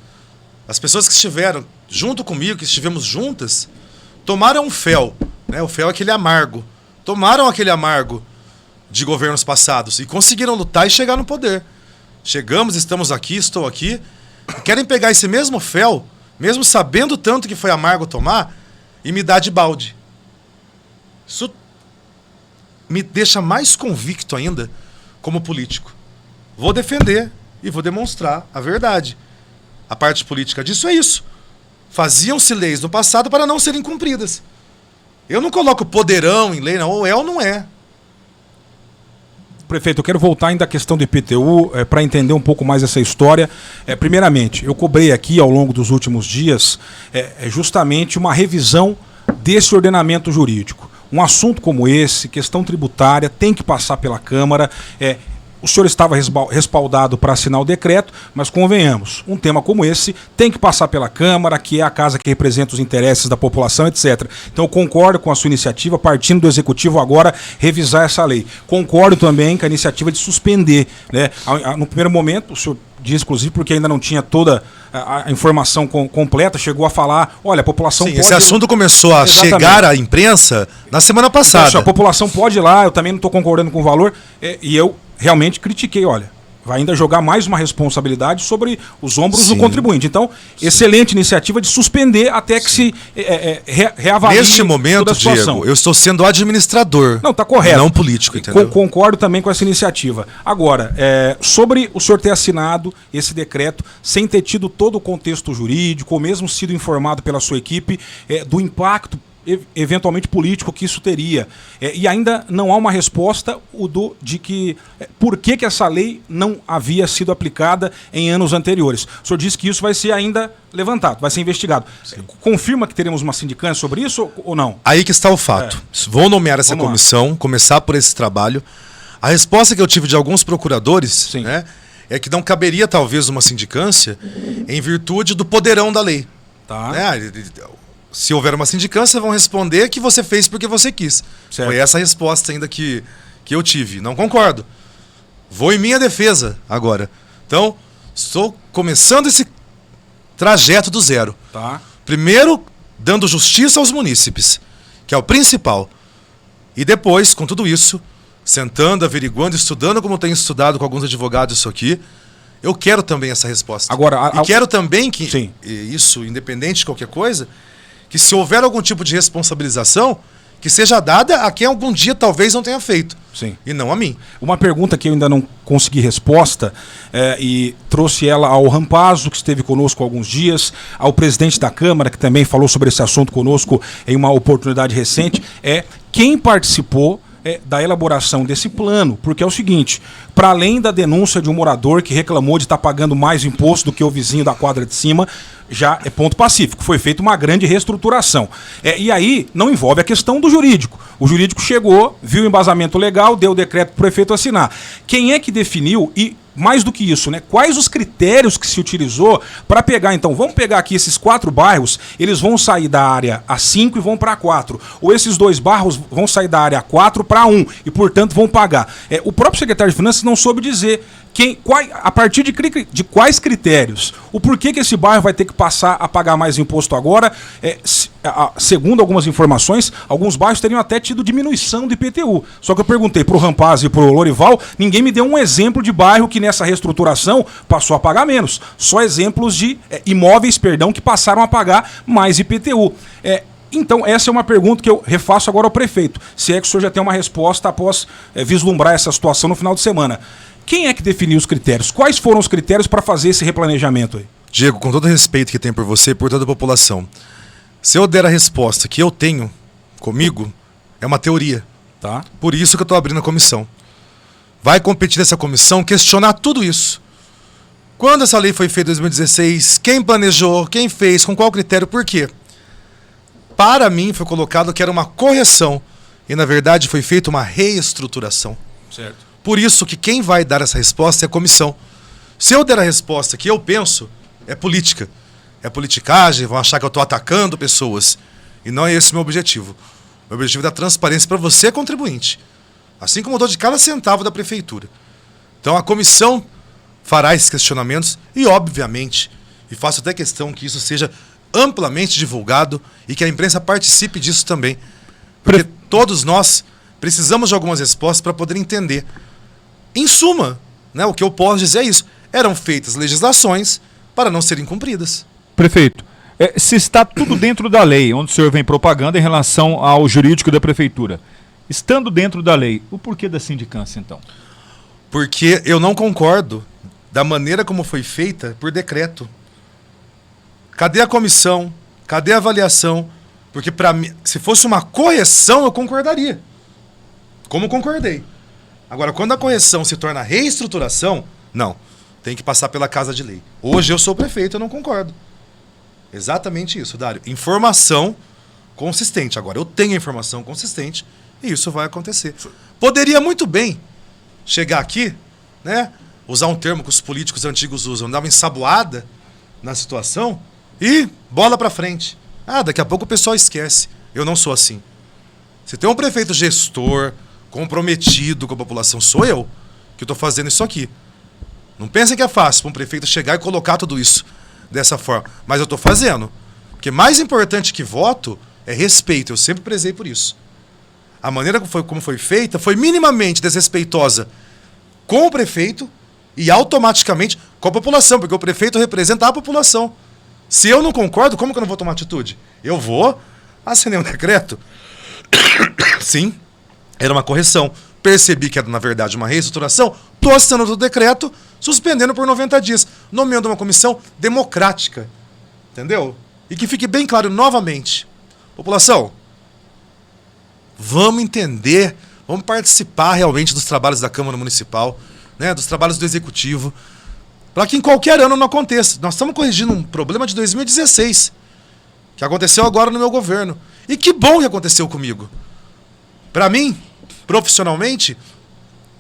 [SPEAKER 2] as pessoas que estiveram junto comigo, que estivemos juntas, tomaram um fel. Né? O fel é aquele amargo. Tomaram aquele amargo de governos passados e conseguiram lutar e chegar no poder. Chegamos, estamos aqui, estou aqui. Querem pegar esse mesmo fel, mesmo sabendo tanto que foi amargo tomar, e me dar de balde. Isso me deixa mais convicto ainda como político. Vou defender e vou demonstrar a verdade. A parte política disso é isso. Faziam-se leis no passado para não serem cumpridas. Eu não coloco poderão em lei, não. Ou é ou não é.
[SPEAKER 1] Prefeito, eu quero voltar ainda à questão do IPTU para entender um pouco mais essa história. Primeiramente, eu cobrei aqui ao longo dos últimos dias justamente uma revisão desse ordenamento jurídico. Um assunto como esse, questão tributária, tem que passar pela Câmara. O senhor estava respaldado para assinar o decreto, mas convenhamos, um tema como esse tem que passar pela Câmara, que é a casa que representa os interesses da população, etc. Então eu concordo com a sua iniciativa, partindo do Executivo agora, revisar essa lei. Concordo também com a iniciativa de suspender. Né? No primeiro momento, o senhor diz, inclusive, porque ainda não tinha toda a informação completa, chegou a falar, olha, a população
[SPEAKER 2] Sim,
[SPEAKER 1] pode...
[SPEAKER 2] esse assunto começou a chegar à imprensa na semana passada.
[SPEAKER 1] Então, a população pode ir lá, eu também não estou concordando com o valor, e eu realmente critiquei, olha, vai ainda jogar mais uma responsabilidade sobre os ombros do contribuinte. Então, excelente iniciativa de suspender até que se reavalie.
[SPEAKER 2] Neste momento, Diego, eu estou sendo administrador.
[SPEAKER 1] Não, está correto.
[SPEAKER 2] Não político, entendeu?
[SPEAKER 1] Concordo também com essa iniciativa. Agora, sobre o senhor ter assinado esse decreto sem ter tido todo o contexto jurídico, ou mesmo sido informado pela sua equipe do impacto eventualmente político que isso teria. E ainda não há uma resposta de que por que essa lei não havia sido aplicada em anos anteriores. O senhor disse que isso vai ser ainda levantado, vai ser investigado. Sim. Confirma que teremos uma sindicância sobre isso ou não?
[SPEAKER 2] Aí que está o fato. Vou nomear essa comissão, começar por esse trabalho. A resposta que eu tive de alguns procuradores, né, é que não caberia talvez uma sindicância em virtude do poderão da lei.
[SPEAKER 1] Tá.
[SPEAKER 2] Né? Se houver uma sindicância, vão responder que você fez porque você quis. Certo. Foi essa a resposta ainda que eu tive. Não concordo. Vou em minha defesa agora. Então, estou começando esse trajeto do zero.
[SPEAKER 1] Tá.
[SPEAKER 2] Primeiro, dando justiça aos munícipes, que é o principal. E depois, com tudo isso, sentando, averiguando, estudando como tenho estudado com alguns advogados isso aqui, eu quero também essa resposta.
[SPEAKER 1] Agora,
[SPEAKER 2] e quero também que, isso, independente de qualquer coisa, que se houver algum tipo de responsabilização, que seja dada a quem algum dia talvez não tenha feito.
[SPEAKER 1] Sim.
[SPEAKER 2] E não a mim.
[SPEAKER 1] Uma pergunta que eu ainda não consegui resposta, e trouxe ela ao Rampazzo, que esteve conosco há alguns dias, ao presidente da Câmara, que também falou sobre esse assunto conosco em uma oportunidade recente, quem participou da elaboração desse plano, porque é o seguinte, para além da denúncia de um morador que reclamou de estar pagando mais imposto do que o vizinho da quadra de cima, já é ponto pacífico, foi feita uma grande reestruturação. E aí não envolve a questão do jurídico. O jurídico chegou, viu o embasamento legal, deu o decreto para o prefeito assinar. Quem é que definiu e, mais do que isso, né? Quais os critérios que se utilizou para pegar, então, vamos pegar aqui esses 4 bairros, eles vão sair da área A5 e vão para A4. Ou esses 2 bairros vão sair da área A4 para A1 e, portanto, vão pagar. O próprio secretário de Finanças não soube dizer a partir de quais critérios, o porquê que esse bairro vai ter que passar a pagar mais imposto agora. Segundo algumas informações, alguns bairros teriam até tido diminuição do IPTU. Só que eu perguntei para o Rampaz e para o Lorival, ninguém me deu um exemplo de bairro que nessa reestruturação passou a pagar menos. Só exemplos de imóveis, que passaram a pagar mais IPTU. Então, essa é uma pergunta que eu refaço agora ao prefeito. Se é que o senhor já tem uma resposta após vislumbrar essa situação no final de semana. Quem é que definiu os critérios? Quais foram os critérios para fazer esse replanejamento aí?
[SPEAKER 2] Diego, com todo o respeito que tem por você e por toda a população, se eu der a resposta que eu tenho comigo, é uma teoria.
[SPEAKER 1] Tá.
[SPEAKER 2] Por isso que eu estou abrindo a comissão. Vai competir essa comissão questionar tudo isso. Quando essa lei foi feita em 2016, quem planejou, quem fez, com qual critério, por quê? Para mim foi colocado que era uma correção e na verdade foi feita uma reestruturação.
[SPEAKER 1] Certo.
[SPEAKER 2] Por isso que quem vai dar essa resposta é a comissão. Se eu der a resposta que eu penso, é política. É politicagem, vão achar que eu estou atacando pessoas. E não é esse o meu objetivo. O objetivo é dar transparência para você, contribuinte. Assim como eu dou de cada centavo da prefeitura. Então a comissão fará esses questionamentos e, obviamente, e faço até questão que isso seja amplamente divulgado e que a imprensa participe disso também. Porque todos nós precisamos de algumas respostas para poder entender. Em suma, né, o que eu posso dizer é isso. Eram feitas legislações para não serem cumpridas.
[SPEAKER 3] Prefeito, se está tudo dentro da lei, onde o senhor vem propaganda em relação ao jurídico da prefeitura, estando dentro da lei, o porquê da sindicância, então?
[SPEAKER 2] Porque eu não concordo da maneira como foi feita por decreto. Cadê a comissão? Cadê a avaliação? Porque para mim, se fosse uma correção, eu concordaria. Como concordei. Agora, quando a correção se torna reestruturação, não. Tem que passar pela Casa de Lei. Hoje eu sou prefeito, eu não concordo. Exatamente isso, Dário. Informação consistente. Agora, eu tenho a informação consistente e isso vai acontecer. Poderia muito bem chegar aqui, né, usar um termo que os políticos antigos usam, dar uma ensaboada na situação e bola pra frente. Daqui a pouco o pessoal esquece. Eu não sou assim. Se tem um prefeito gestor, comprometido com a população, sou eu que estou fazendo isso aqui. Não pensem que é fácil para um prefeito chegar e colocar tudo isso dessa forma. Mas eu estou fazendo. Porque mais importante que voto é respeito. Eu sempre prezei por isso. A maneira como foi feita foi minimamente desrespeitosa com o prefeito e automaticamente com a população, porque o prefeito representa a população. Se eu não concordo, como que eu não vou tomar atitude? Eu vou assinar um decreto. Sim, era uma correção. Percebi que era, na verdade, uma reestruturação. Estou assinando o decreto, suspendendo por 90 dias. Nomeando uma comissão democrática. Entendeu? E que fique bem claro novamente. População, vamos entender, vamos participar realmente dos trabalhos da Câmara Municipal, né, dos trabalhos do Executivo, para que em qualquer ano não aconteça. Nós estamos corrigindo um problema de 2016, que aconteceu agora no meu governo. E que bom que aconteceu comigo. Para mim, profissionalmente,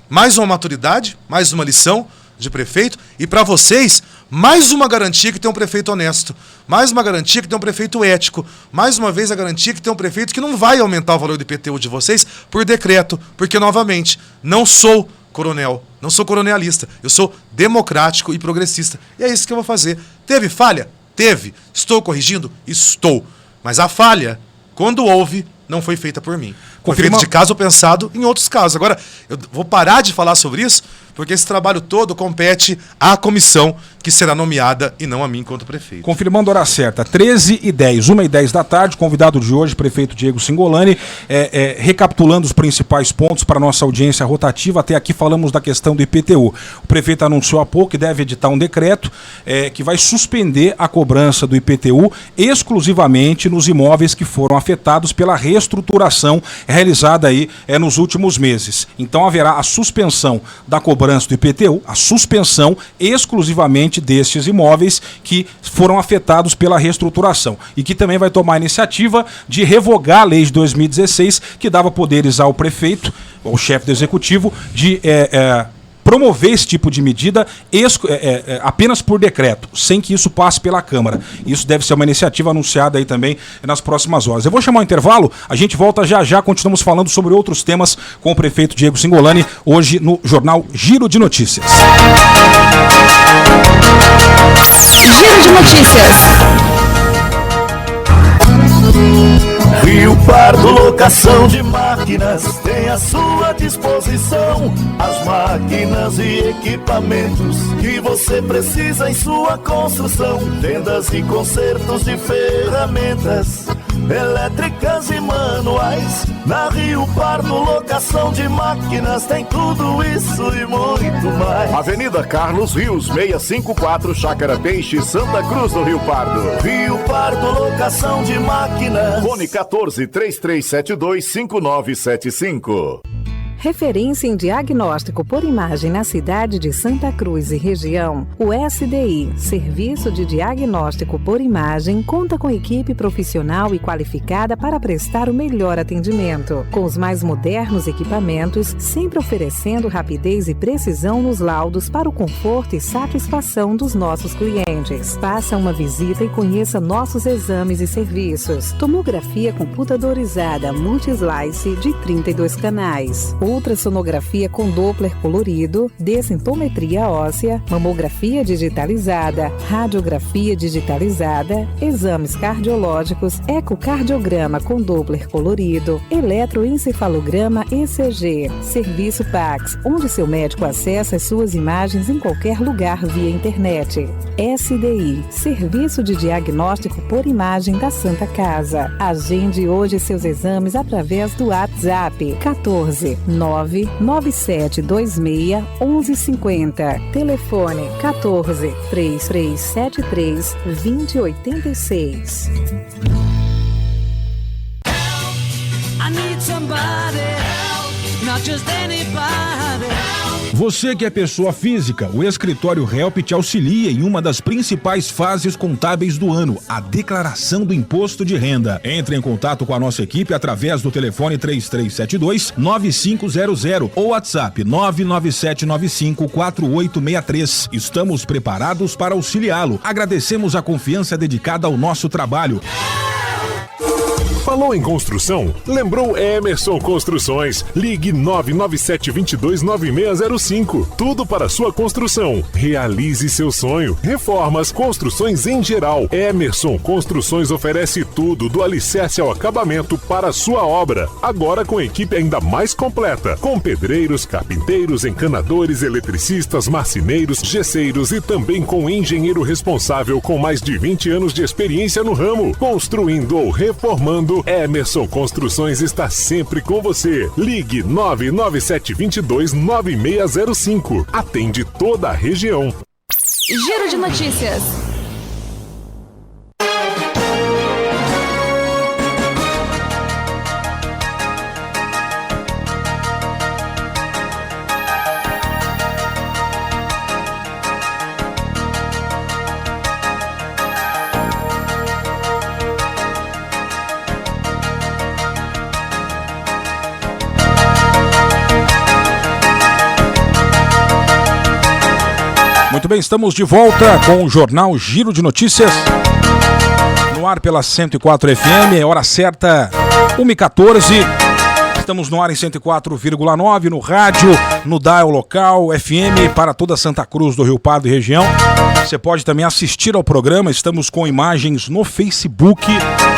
[SPEAKER 2] mais uma maturidade, mais uma lição de prefeito, e para vocês, mais uma garantia que tem um prefeito honesto, mais uma garantia que tem um prefeito ético, mais uma vez a garantia que tem um prefeito que não vai aumentar o valor do IPTU de vocês por decreto, porque, novamente, não sou coronel, não sou coronelista, eu sou democrático e progressista. E é isso que eu vou fazer. Teve falha? Teve. Estou corrigindo? Estou. Mas a falha, quando houve, não foi feita por mim. Foi feita de caso pensado em outros casos. Agora, eu vou parar de falar sobre isso, porque esse trabalho todo compete à comissão que será nomeada e não a mim enquanto prefeito.
[SPEAKER 1] Confirmando a hora certa, 13h10, 1h10 da tarde, convidado de hoje, prefeito Diego Cingolani, recapitulando os principais pontos para a nossa audiência rotativa. Até aqui falamos da questão do IPTU. O prefeito anunciou há pouco que deve editar um decreto que vai suspender a cobrança do IPTU exclusivamente nos imóveis que foram afetados pela reestruturação realizada aí nos últimos meses. Então haverá a suspensão da cobrança do IPTU, a suspensão exclusivamente destes imóveis que foram afetados pela reestruturação e que também vai tomar a iniciativa de revogar a lei de 2016 que dava poderes ao prefeito, ao chefe do executivo, de promover esse tipo de medida apenas por decreto, sem que isso passe pela Câmara. Isso deve ser uma iniciativa anunciada aí também nas próximas horas. Eu vou chamar o intervalo, a gente volta já, continuamos falando sobre outros temas com o prefeito Diego Cingolani, hoje no Jornal Giro de Notícias.
[SPEAKER 4] Giro de Notícias.
[SPEAKER 5] Rio Pardo Locação de Máquinas tem à sua disposição as máquinas e equipamentos que você precisa em sua construção. Vendas e consertos de ferramentas elétricas e manuais. Na Rio Pardo Locação de Máquinas tem tudo isso e muito mais. Avenida Carlos Rios, 654, Chácara Peixe, Santa Cruz do Rio Pardo. Rio Pardo Locação de Máquinas. Fone 14-3372-5975.
[SPEAKER 6] Referência em diagnóstico por imagem na cidade de Santa Cruz e região, o SDI, Serviço de Diagnóstico por Imagem, conta com equipe profissional e qualificada para prestar o melhor atendimento, com os mais modernos equipamentos, sempre oferecendo rapidez e precisão nos laudos para o conforto e satisfação dos nossos clientes. Faça uma visita e conheça nossos exames e serviços. Tomografia computadorizada multi-slice de 32 canais. Ultrassonografia com Doppler colorido, densitometria óssea, mamografia digitalizada, radiografia digitalizada, exames cardiológicos, ecocardiograma com Doppler colorido, eletroencefalograma ECG, serviço Pax, onde seu médico acessa as suas imagens em qualquer lugar via internet. SDI, Serviço de Diagnóstico por Imagem da Santa Casa. Agende hoje seus exames através do WhatsApp 14 997261150. Telefone 14 3373 2086.
[SPEAKER 1] Você que é pessoa física, o Escritório Help te auxilia em uma das principais fases contábeis do ano, a declaração do imposto de renda. Entre em contato com a nossa equipe através do telefone 3372-9500 ou WhatsApp 997954863. Estamos preparados para auxiliá-lo. Agradecemos a confiança dedicada ao nosso trabalho.
[SPEAKER 7] Falou em construção? Lembrou Emerson Construções. Ligue 997229605. Tudo para sua construção. Realize seu sonho. Reformas, construções em geral. Emerson Construções oferece tudo, do alicerce ao acabamento, para a sua obra. Agora com equipe ainda mais completa. Com pedreiros, carpinteiros, encanadores, eletricistas, marceneiros, gesseiros e também com engenheiro responsável com mais de 20 anos de experiência no ramo. Construindo ou reformando, Emerson Construções está sempre com você. Ligue 997229605. Atende toda a região.
[SPEAKER 4] Giro de Notícias.
[SPEAKER 1] Muito bem, estamos de volta com o Jornal Giro de Notícias. No ar pela 104 FM, é hora certa, 1h14. Estamos no ar em 104,9 no rádio, no dial local, FM para toda Santa Cruz do Rio Pardo e região. Você pode também assistir ao programa, estamos com imagens no Facebook.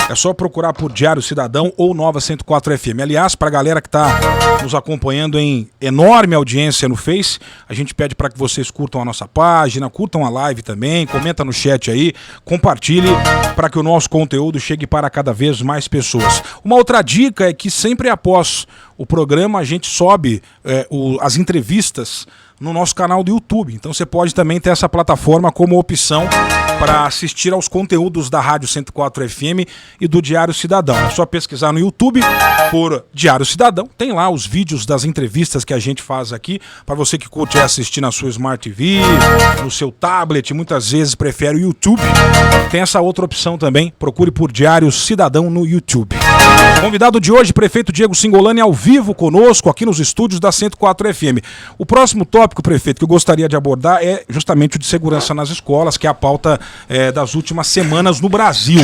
[SPEAKER 1] É só procurar por Diário Cidadão ou Nova 104 FM. Aliás, para a galera que está nos acompanhando em enorme audiência no Face, a gente pede para que vocês curtam a nossa página, curtam a live também, comenta no chat aí, compartilhe para que o nosso conteúdo chegue para cada vez mais pessoas. Uma outra dica é que sempre após o programa a gente sobe as entrevistas no nosso canal do YouTube. Então você pode também ter essa plataforma como opção para assistir aos conteúdos da Rádio 104 FM e do Diário Cidadão. É só pesquisar no YouTube por Diário Cidadão. Tem lá os vídeos das entrevistas que a gente faz aqui, para você que curte assistir na sua Smart TV, no seu tablet, muitas vezes prefere o YouTube. Tem essa outra opção também. Procure por Diário Cidadão no YouTube. Convidado de hoje, prefeito Diego Singolani, ao vivo conosco aqui nos estúdios da 104 FM. O próximo tópico, prefeito, que eu gostaria de abordar é justamente o de segurança nas escolas, que é a pauta das últimas semanas no Brasil.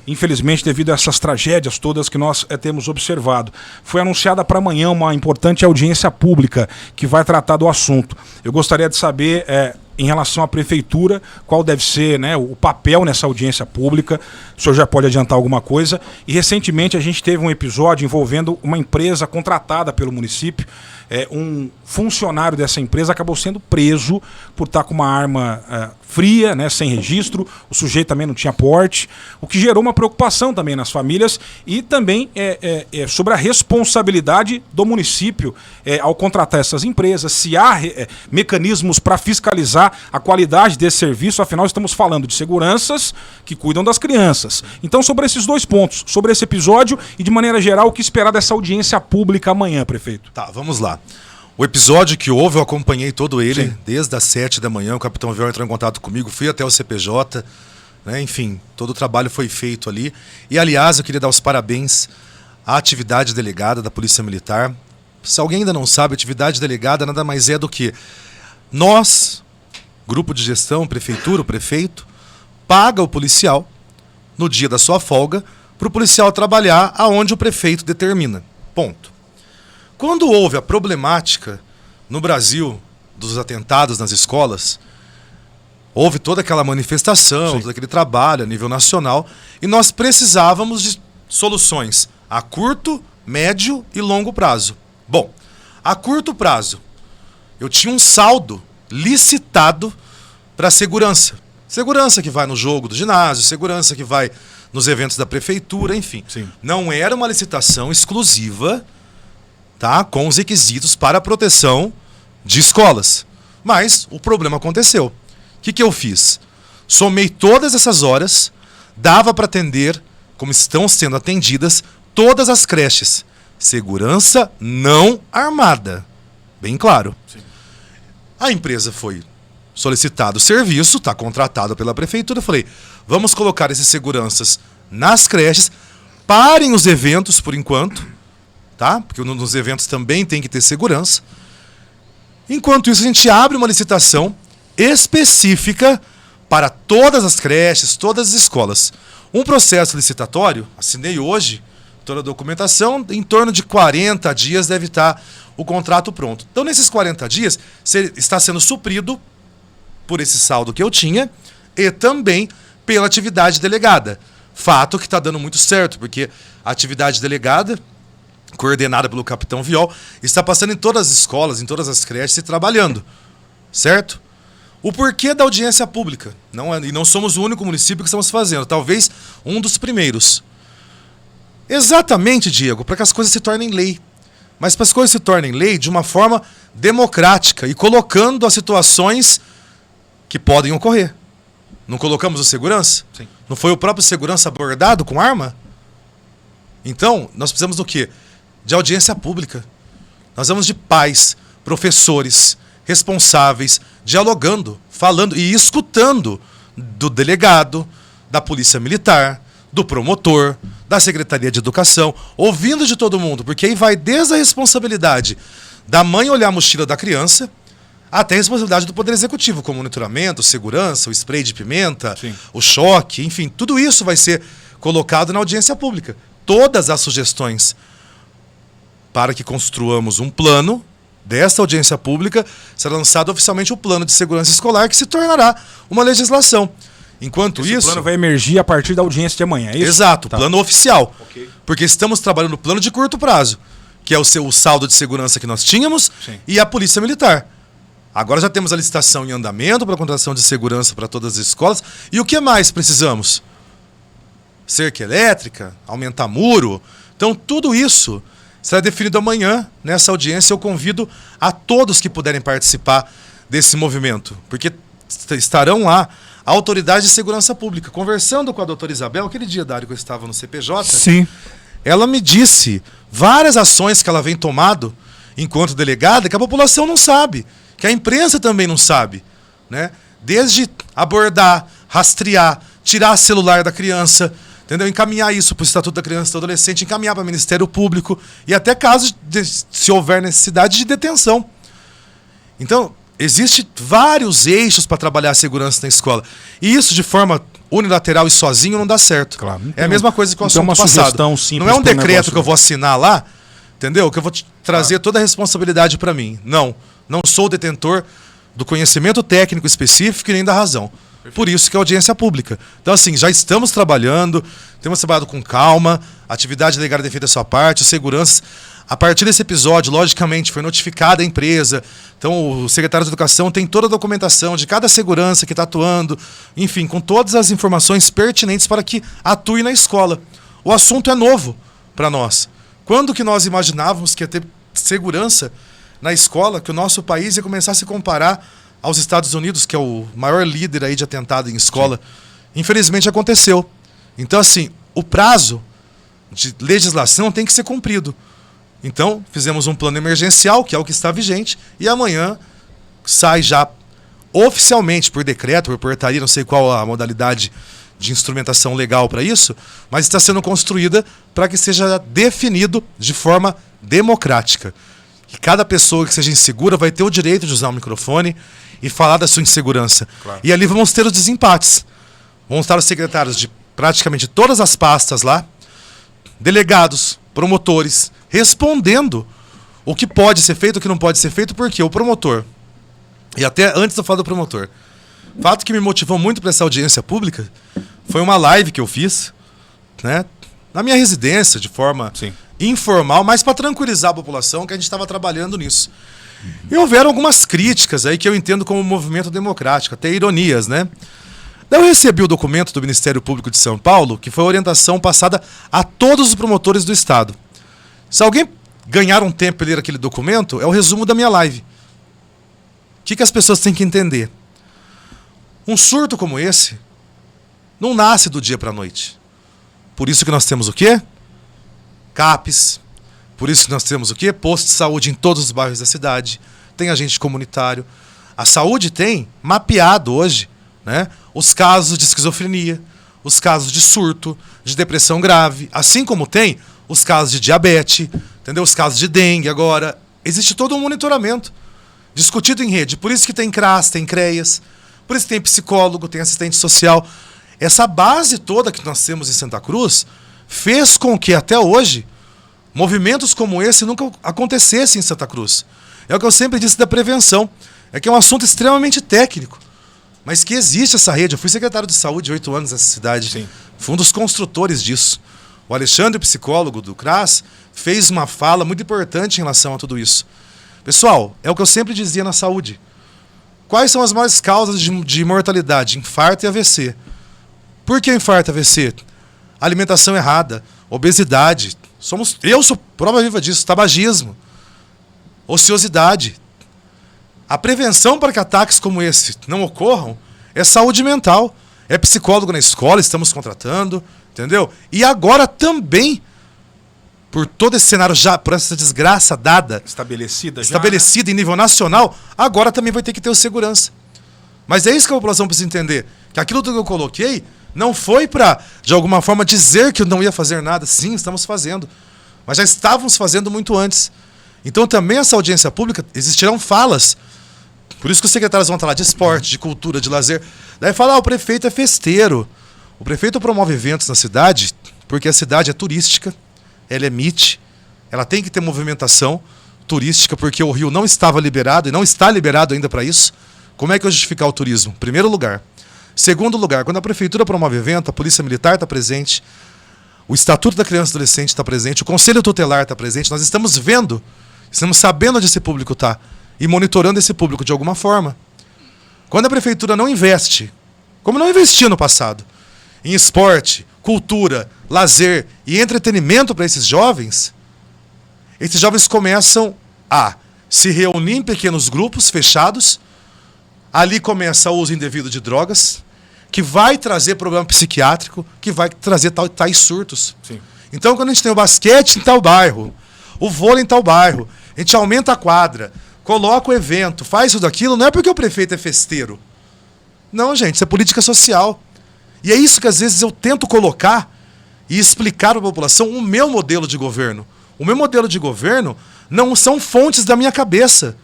[SPEAKER 1] Infelizmente, devido a essas tragédias todas que nós temos observado. Foi anunciada para amanhã uma importante audiência pública que vai tratar do assunto. Eu gostaria de saber, em relação à prefeitura, qual deve ser, né, o papel nessa audiência pública. O senhor já pode adiantar alguma coisa. E recentemente a gente teve um episódio envolvendo uma empresa contratada pelo município. Um funcionário dessa empresa acabou sendo preso por estar com uma arma fria, né, sem registro. O sujeito também não tinha porte, o que gerou uma preocupação também nas famílias e também sobre a responsabilidade do município ao contratar essas empresas, se há mecanismos para fiscalizar a qualidade desse serviço. Afinal, estamos falando de seguranças que cuidam das crianças. Então, sobre esses dois pontos, sobre esse episódio e, de maneira geral, o que esperar dessa audiência pública amanhã, prefeito?
[SPEAKER 2] Tá, vamos lá. O episódio que houve, eu acompanhei todo ele.
[SPEAKER 1] Sim.
[SPEAKER 2] Desde as 7 da manhã. O capitão Vior entrou em contato comigo, fui até o CPJ, né? Enfim, todo o trabalho foi feito ali. E, aliás, eu queria dar os parabéns à atividade delegada da Polícia Militar. Se alguém ainda não sabe, a atividade delegada nada mais é do que nós, grupo de gestão, prefeitura, o prefeito, paga o policial no dia da sua folga para o policial trabalhar aonde o prefeito determina. Ponto. Quando houve a problemática no Brasil dos atentados nas escolas, houve toda aquela manifestação,
[SPEAKER 1] Sim.
[SPEAKER 2] todo aquele trabalho a nível nacional, e nós precisávamos de soluções a curto, médio e longo prazo. Bom, a curto prazo, eu tinha um saldo licitado para segurança. Segurança que vai no jogo do ginásio, segurança que vai nos eventos da prefeitura, enfim.
[SPEAKER 1] Sim.
[SPEAKER 2] Não era uma licitação exclusiva, tá, com os requisitos para a proteção de escolas. Mas o problema aconteceu. O que eu fiz? Somei todas essas horas, dava para atender, como estão sendo atendidas, todas as creches. Segurança não armada. Bem claro.
[SPEAKER 1] Sim.
[SPEAKER 2] A empresa foi solicitado o serviço, está contratado pela prefeitura. Eu falei, vamos colocar esses seguranças nas creches, parem os eventos por enquanto, tá? Porque nos eventos também tem que ter segurança. Enquanto isso, a gente abre uma licitação específica para todas as creches, todas as escolas. Um processo licitatório, assinei hoje toda a documentação, em torno de 40 dias deve estar o contrato pronto. Então, nesses 40 dias, está sendo suprido por esse saldo que eu tinha e também pela atividade delegada. Fato que está dando muito certo, porque a atividade delegada, coordenada pelo capitão Viol, está passando em todas as escolas, em todas as creches e trabalhando. Certo? O porquê da audiência pública? E não somos o único município que estamos fazendo, talvez um dos primeiros. Exatamente, Diego, para que as coisas se tornem lei. Mas para as coisas se tornem lei de uma forma democrática e colocando as situações que podem ocorrer. Não colocamos o segurança?
[SPEAKER 1] Sim.
[SPEAKER 2] Não foi o próprio segurança abordado com arma? Então, nós precisamos do quê? De audiência pública. Nós vamos de pais, professores, responsáveis, dialogando, falando e escutando do delegado, da polícia militar, do promotor, da Secretaria de Educação, ouvindo de todo mundo, porque aí vai desde a responsabilidade da mãe olhar a mochila da criança, até a responsabilidade do Poder Executivo, como monitoramento, segurança, o spray de pimenta,
[SPEAKER 1] Sim.
[SPEAKER 2] o choque, enfim, tudo isso vai ser colocado na audiência pública. Todas as sugestões para que construamos um plano desta audiência pública, será lançado oficialmente o Plano de Segurança Escolar, que se tornará uma legislação. Enquanto
[SPEAKER 1] Esse
[SPEAKER 2] isso...
[SPEAKER 1] plano vai emergir a partir da audiência de amanhã, é isso?
[SPEAKER 2] Exato,
[SPEAKER 1] Tá.
[SPEAKER 2] plano oficial.
[SPEAKER 1] Ok.
[SPEAKER 2] Porque estamos trabalhando no plano de curto prazo, que é o saldo de segurança que nós tínhamos,
[SPEAKER 1] Sim.
[SPEAKER 2] e a Polícia Militar. Agora já temos a licitação em andamento para a contratação de segurança para todas as escolas. E o que mais precisamos? Cerca elétrica, aumentar muro. Então, tudo isso será definido amanhã nessa audiência. Eu convido a todos que puderem participar desse movimento, porque estarão lá a Autoridade de Segurança Pública. Conversando com a doutora Isabel, aquele dia, Dário, que eu estava no CPJ,
[SPEAKER 3] Sim.
[SPEAKER 2] ela me disse várias ações que ela vem tomando enquanto delegada que a população não sabe, que a imprensa também não sabe, né? Desde abordar, rastrear, tirar celular da criança, entendeu? Encaminhar isso para o Estatuto da Criança e do Adolescente, encaminhar para o Ministério Público e até casos, se houver necessidade, de detenção. Então, existem vários eixos para trabalhar a segurança na escola. E isso de forma unilateral e sozinho não dá certo.
[SPEAKER 1] Claro, não
[SPEAKER 2] É
[SPEAKER 1] tem
[SPEAKER 2] a mesma coisa que o
[SPEAKER 1] não tem
[SPEAKER 2] assunto
[SPEAKER 1] uma
[SPEAKER 2] passado.
[SPEAKER 1] sugestão simples
[SPEAKER 2] Não é um
[SPEAKER 1] pro
[SPEAKER 2] decreto
[SPEAKER 1] negócio,
[SPEAKER 2] que eu
[SPEAKER 1] né?
[SPEAKER 2] vou assinar lá, entendeu? Que eu vou trazer toda a responsabilidade para mim. Não sou o detentor do conhecimento técnico específico e nem da razão. Por isso que é audiência pública. Então, assim, já estamos trabalhando, temos trabalhado com calma, a atividade legal é feita a sua parte, os seguranças. A partir desse episódio, logicamente, foi notificada a empresa. Então, o secretário de Educação tem toda a documentação de cada segurança que está atuando, enfim, com todas as informações pertinentes para que atue na escola. O assunto é novo para nós. Quando que nós imaginávamos que ia ter segurança na escola, que o nosso país ia começar a se comparar aos Estados Unidos, que é o maior líder aí de atentado em escola? Sim. Infelizmente aconteceu. Então, assim, o prazo de legislação tem que ser cumprido. Então, fizemos um plano emergencial, que é o que está vigente, e amanhã sai já oficialmente, por decreto, por portaria, não sei qual a modalidade de instrumentação legal para isso, mas está sendo construída para que seja definido de forma democrática. Que cada pessoa que seja insegura vai ter o direito de usar o microfone e falar da sua insegurança. Claro. E ali vamos ter os desempates. Vão estar os secretários de praticamente todas as pastas lá, delegados, promotores, respondendo o que pode ser feito, o que não pode ser feito, porque o promotor, e até antes de eu falar do promotor, o fato que me motivou muito para essa audiência pública foi uma live que eu fiz, né, na minha residência, de forma informal, mas para tranquilizar a população que a gente estava trabalhando nisso. E houveram algumas críticas aí que eu entendo como movimento democrático, até ironias, né? Daí eu recebi o documento do Ministério Público de São Paulo, que foi a orientação passada a todos os promotores do Estado. Se alguém ganhar um tempo e ler aquele documento, é o resumo da minha live. O que as pessoas têm que entender? Um surto como esse não nasce do dia para a noite. Por isso que nós temos o quê? CAPES. Por isso que nós temos o quê? Posto de saúde em todos os bairros da cidade. Tem agente comunitário. A saúde tem mapeado hoje, né, os casos de esquizofrenia, os casos de surto, de depressão grave, assim como tem os casos de diabetes, entendeu? Os casos de dengue agora. Existe todo um monitoramento discutido em rede. Por isso que tem CRAS, tem CREAS, por isso que tem psicólogo, tem assistente social. Essa base toda que nós temos em Santa Cruz fez com que, até hoje, movimentos como esse nunca acontecessem em Santa Cruz. É o que eu sempre disse da prevenção. É que é um assunto extremamente técnico, mas que existe essa rede. Eu fui secretário de saúde 8 anos nessa cidade. Sim. Fui um dos construtores disso. O Alexandre, psicólogo do CRAS, fez uma fala muito importante em relação a tudo isso. Pessoal, é o que eu sempre dizia na saúde. Quais são as maiores causas de mortalidade? Infarto e AVC. Por que infarto e AVC? Alimentação errada, obesidade. Eu sou prova viva disso, tabagismo, ociosidade. A prevenção para que ataques como esse não ocorram é saúde mental. É psicólogo na escola, estamos contratando, entendeu? E agora também, por todo esse cenário já, por essa desgraça dada, estabelecida em nível nacional, agora também vai ter que ter o segurança. Mas é isso que a população precisa entender, que aquilo que eu coloquei não foi para, de alguma forma, dizer que eu não ia fazer nada. Sim, estamos fazendo, mas já estávamos fazendo muito antes. Então também essa audiência pública, existirão falas. Por isso que os secretários vão estar lá de esporte, de cultura, de lazer. Daí fala, o prefeito é festeiro. O prefeito promove eventos na cidade porque a cidade é turística, ela é MIT, ela tem que ter movimentação. turística porque o rio não estava liberado e não está liberado ainda para isso. Como é que eu justificar o turismo? Primeiro lugar. Segundo lugar, quando a prefeitura promove evento, a polícia militar está presente, o Estatuto da Criança e Adolescente está presente, o Conselho Tutelar está presente, nós estamos vendo, estamos sabendo onde esse público está e monitorando esse público de alguma forma. Quando a prefeitura não investe, como não investia no passado, em esporte, cultura, lazer e entretenimento para esses jovens começam a se reunir em pequenos grupos fechados, ali começa o uso indevido de drogas, que vai trazer problema psiquiátrico, que vai trazer tais surtos.
[SPEAKER 1] Sim.
[SPEAKER 2] Então, quando a gente tem o basquete em tal bairro, o vôlei em tal bairro, a gente aumenta a quadra, coloca o evento, faz tudo aquilo, não é porque o prefeito é festeiro. Não, gente, isso é política social. E é isso que às vezes eu tento colocar e explicar para a população o meu modelo de governo. O meu modelo de governo não são fontes da minha cabeça.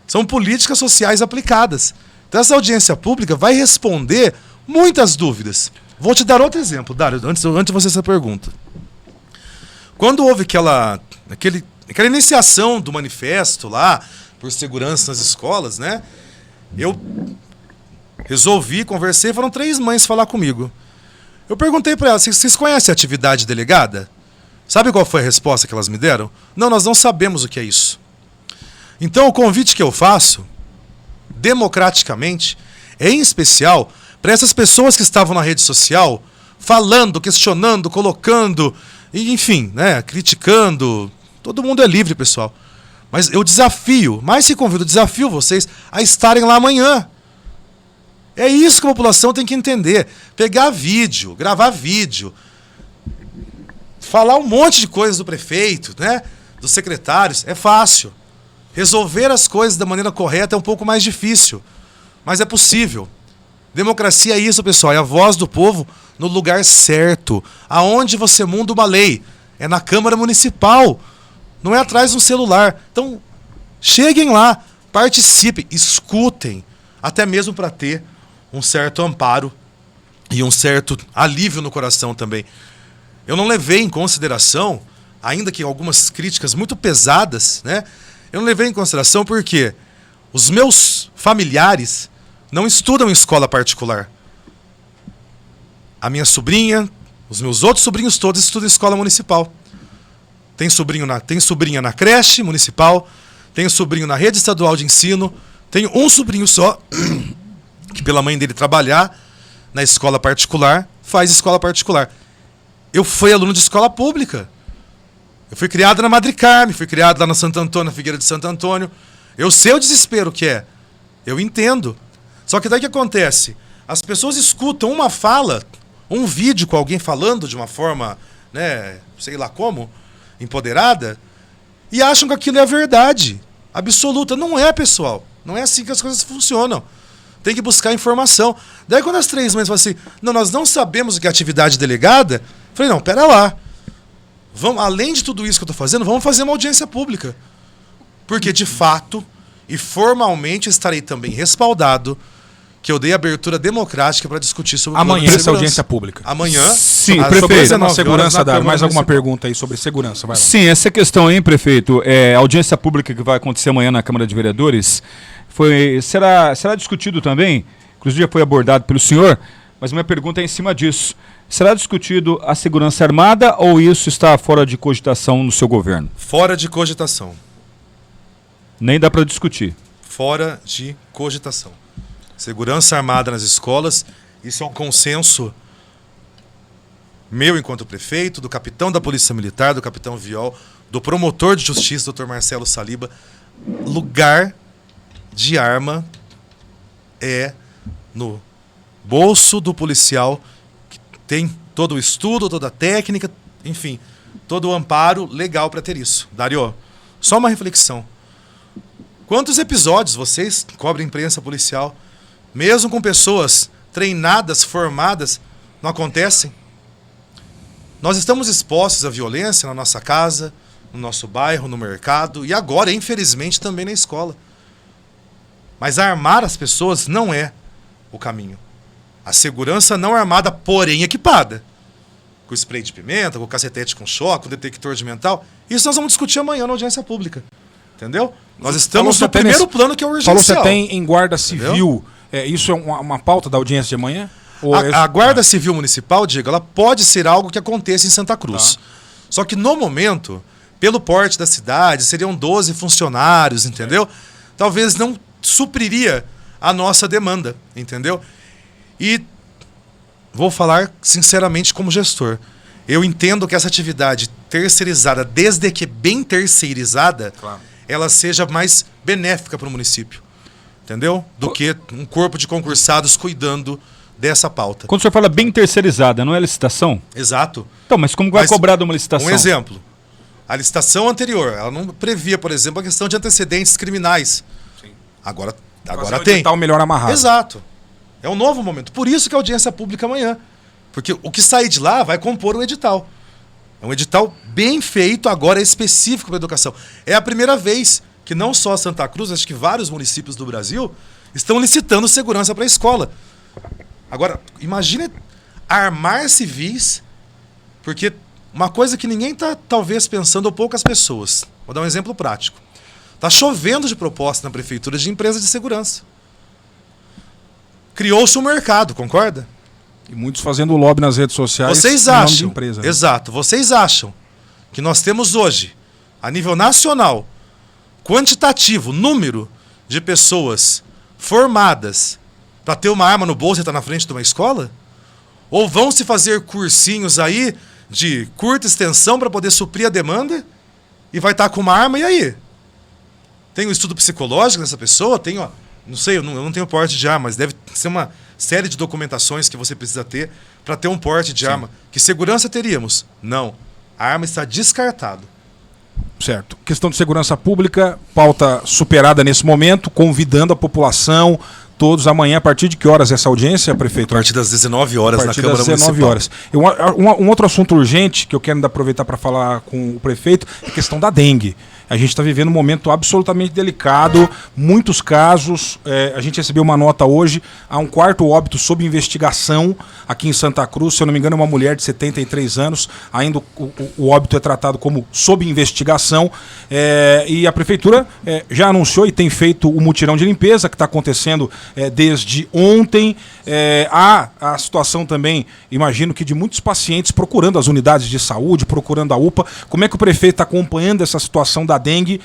[SPEAKER 2] São políticas sociais aplicadas. Então essa audiência pública vai responder muitas dúvidas. Vou te dar outro exemplo, Dário, antes de você essa pergunta. Quando houve aquela iniciação do manifesto lá, por segurança nas escolas, né? Eu resolvi, conversei, foram 3 mães falar comigo. Eu perguntei para elas, vocês conhecem a atividade delegada? Sabe qual foi a resposta que elas me deram? Não, nós não sabemos o que é isso. Então o convite que eu faço, democraticamente, é em especial para essas pessoas que estavam na rede social, falando, questionando, colocando, enfim, né, criticando. Todo mundo é livre, pessoal. Mas eu desafio, mais que convido, desafio vocês a estarem lá amanhã. É isso que a população tem que entender. Pegar vídeo, gravar vídeo, falar um monte de coisas do prefeito, né, dos secretários, é fácil. Resolver as coisas da maneira correta é um pouco mais difícil, mas é possível. Democracia é isso, pessoal, é a voz do povo no lugar certo. Aonde você muda uma lei? É na Câmara Municipal, não é atrás de um celular. Então, cheguem lá, participem, escutem, até mesmo para ter um certo amparo e um certo alívio no coração também. Eu não levei em consideração, ainda que algumas críticas muito pesadas, né? Eu não levei em consideração porque os meus familiares não estudam em escola particular. A minha sobrinha, os meus outros sobrinhos todos estudam em escola municipal. Tem sobrinha na creche municipal, tem sobrinho na rede estadual de ensino, tenho um sobrinho só, que pela mãe dele trabalhar na escola particular, faz escola particular. Eu fui aluno de escola pública. Eu fui criado na Madre Carme, fui criado lá na Santo Antônio, na Figueira de Santo Antônio. Eu sei o desespero que é. Eu entendo. Só que daí o que acontece? As pessoas escutam uma fala, um vídeo com alguém falando de uma forma, né, sei lá como, empoderada, e acham que aquilo é a verdade absoluta. Não é, pessoal. Não é assim que as coisas funcionam. Tem que buscar informação. Daí quando as 3 mães falam assim, não, nós não sabemos o que é atividade delegada, eu falei, não, pera lá. Vamos, além de tudo isso que eu estou fazendo, vamos fazer uma audiência pública. Porque, de fato, e formalmente estarei também respaldado que eu dei abertura democrática para discutir sobre o plano de
[SPEAKER 1] Amanhã essa
[SPEAKER 2] segurança.
[SPEAKER 1] audiência pública.
[SPEAKER 2] Amanhã.
[SPEAKER 3] Sim,
[SPEAKER 2] às
[SPEAKER 3] prefeito.
[SPEAKER 2] 19 horas
[SPEAKER 1] Segurança,
[SPEAKER 2] na
[SPEAKER 1] Dário,
[SPEAKER 2] Câmara
[SPEAKER 1] mais alguma
[SPEAKER 2] Municipal.
[SPEAKER 1] pergunta aí sobre segurança? Vai lá.
[SPEAKER 3] Sim, essa questão aí, prefeito, a audiência pública que vai acontecer amanhã na Câmara de Vereadores, será discutido também, inclusive já foi abordado pelo senhor, mas minha pergunta é em cima disso. Será discutido a segurança armada ou isso está fora de cogitação no seu governo?
[SPEAKER 2] Fora de cogitação.
[SPEAKER 3] Nem dá para discutir.
[SPEAKER 2] Fora de cogitação. Segurança armada nas escolas, isso é um consenso meu enquanto prefeito, do capitão da Polícia Militar, do capitão Viol, do promotor de justiça, Dr. Marcelo Saliba. Lugar de arma é no bolso do policial que tem todo o estudo, toda a técnica, enfim, todo o amparo legal para ter isso. Dário, só uma reflexão. Quantos episódios vocês cobrem imprensa policial, mesmo com pessoas treinadas, formadas, não acontecem? Nós estamos expostos à violência na nossa casa, no nosso bairro, no mercado e agora, infelizmente, também na escola. Mas armar as pessoas não é o caminho. A segurança não armada, porém equipada. Com spray de pimenta, com cacetete com choque, com detector de mental. Isso nós vamos discutir amanhã na audiência pública. Entendeu? Nós estamos
[SPEAKER 1] Falou-se
[SPEAKER 2] no
[SPEAKER 1] até
[SPEAKER 2] primeiro
[SPEAKER 1] nesse-
[SPEAKER 2] plano, que é o urgencial.
[SPEAKER 1] Falou-se até em guarda civil. Isso é uma pauta da audiência de amanhã? Ou
[SPEAKER 2] A Guarda Civil Municipal, Diego, ela pode ser algo que aconteça em Santa Cruz.
[SPEAKER 1] Tá.
[SPEAKER 2] Só que no momento, pelo porte da cidade, seriam 12 funcionários, entendeu? Talvez não supriria a nossa demanda, entendeu? E vou falar sinceramente como gestor. Eu entendo que essa atividade terceirizada, desde que bem terceirizada,
[SPEAKER 1] Claro.
[SPEAKER 2] ela seja mais benéfica para o município, entendeu? Do que um corpo de concursados cuidando dessa pauta.
[SPEAKER 3] Quando o senhor fala bem terceirizada, não é licitação?
[SPEAKER 2] Exato.
[SPEAKER 3] Então, mas como vai
[SPEAKER 2] Mas
[SPEAKER 3] cobrar de uma licitação?
[SPEAKER 2] Um exemplo. A licitação anterior, ela não previa, por exemplo, a questão de antecedentes criminais.
[SPEAKER 1] Sim.
[SPEAKER 2] Agora
[SPEAKER 1] Fazer um
[SPEAKER 2] tem.
[SPEAKER 1] edital melhor amarrado.
[SPEAKER 2] Exato. É um novo momento. Por isso que a audiência pública amanhã. Porque o que sair de lá vai compor um edital. É um edital bem feito, agora específico para a educação. É a primeira vez que não só Santa Cruz, acho que vários municípios do Brasil estão licitando segurança para a escola. Agora, imagine armar civis, porque uma coisa que ninguém está talvez pensando, ou poucas pessoas. Vou dar um exemplo prático. Está chovendo de proposta na prefeitura de empresas de segurança. Criou-se um mercado, concorda?
[SPEAKER 1] E muitos fazendo lobby nas redes sociais.
[SPEAKER 2] Vocês
[SPEAKER 1] em nome de
[SPEAKER 2] acham,
[SPEAKER 1] empresa, né?
[SPEAKER 2] exato, vocês acham que nós temos hoje, a nível nacional, quantitativo, número de pessoas formadas para ter uma arma no bolso e estar na frente de uma escola? Ou vão se fazer cursinhos aí de curta extensão para poder suprir a demanda e vai estar com uma arma, e aí? Tem um estudo psicológico dessa pessoa? Tem, ó, não sei, eu não tenho porte de arma, mas deve ser uma série de documentações que você precisa ter para ter um porte de arma. Que segurança teríamos? Não. A arma está descartada.
[SPEAKER 1] Certo. Questão de segurança pública, pauta superada nesse momento, convidando a população, todos amanhã, a partir de que horas essa audiência, prefeito?
[SPEAKER 2] A partir das 19 horas
[SPEAKER 1] A
[SPEAKER 2] na
[SPEAKER 1] partir
[SPEAKER 2] Câmara
[SPEAKER 1] das 19
[SPEAKER 2] Municipal.
[SPEAKER 1] horas. Um outro assunto urgente que eu quero ainda aproveitar para falar com o prefeito é a questão da dengue. A gente está vivendo um momento absolutamente delicado, muitos casos. A gente recebeu uma nota hoje, há um quarto óbito sob investigação aqui em Santa Cruz. Se eu não me engano, é uma mulher de 73 anos. Ainda o óbito é tratado como sob investigação. E a prefeitura já anunciou e tem feito o mutirão de limpeza que está acontecendo desde ontem. Há a situação também, imagino que de muitos pacientes procurando as unidades de saúde, procurando a UPA. Como é que o prefeito está acompanhando essa situação da dengue?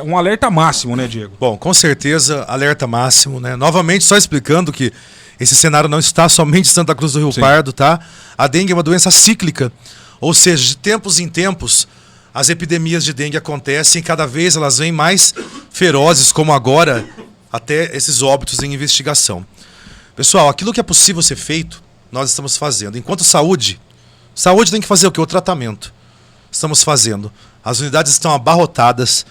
[SPEAKER 1] Um alerta máximo, né, Diego?
[SPEAKER 2] Bom, com certeza, alerta máximo, né? Novamente, só explicando que esse cenário não está somente em Santa Cruz do Rio
[SPEAKER 1] Sim.
[SPEAKER 2] Pardo, tá? A dengue é uma doença cíclica, ou seja, de tempos em tempos, as epidemias de dengue acontecem e cada vez elas vêm mais ferozes, como agora, até esses óbitos em investigação. Pessoal, aquilo que é possível ser feito, nós estamos fazendo. Enquanto saúde tem que fazer o quê? O tratamento. Estamos fazendo. As unidades estão abarrotadas.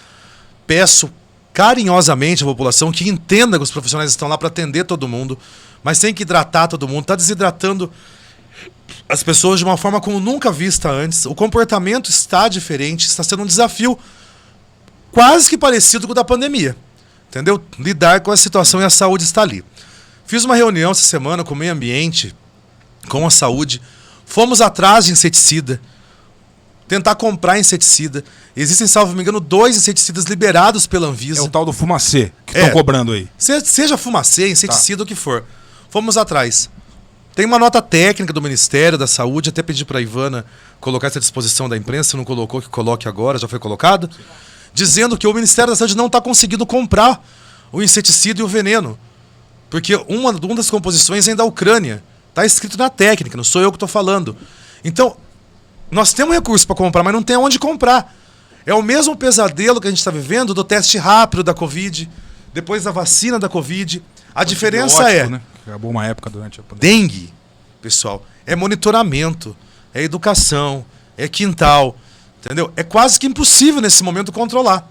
[SPEAKER 2] Peço carinhosamente à população que entenda que os profissionais estão lá para atender todo mundo, mas tem que hidratar todo mundo. Está desidratando as pessoas de uma forma como nunca vista antes. O comportamento está diferente, está sendo um desafio quase que parecido com o da pandemia. Entendeu? Lidar com a situação e a saúde está ali. Fiz uma reunião essa semana com o meio ambiente, com a saúde. Fomos atrás de inseticida, tentar comprar inseticida. Existem, salvo me engano, 2 inseticidas liberados pela Anvisa.
[SPEAKER 1] É o tal do fumacê que estão cobrando aí.
[SPEAKER 2] Seja fumacê, inseticida, o que for. Fomos atrás. Tem uma nota técnica do Ministério da Saúde, até pedi para a Ivana colocar essa à disposição da imprensa, se não colocou, que coloque agora, já foi colocado, dizendo que o Ministério da Saúde não está conseguindo comprar o inseticida e o veneno. Porque uma das composições é da Ucrânia. Está escrito na técnica, não sou eu que estou falando. Então, nós temos recurso para comprar, mas não tem onde comprar. É o mesmo pesadelo que a gente está vivendo do teste rápido da Covid, depois da vacina da Covid. A diferença é...
[SPEAKER 1] Né? Acabou uma época durante a pandemia.
[SPEAKER 2] Dengue, pessoal, é monitoramento, é educação, é quintal, entendeu? É quase que impossível nesse momento controlar.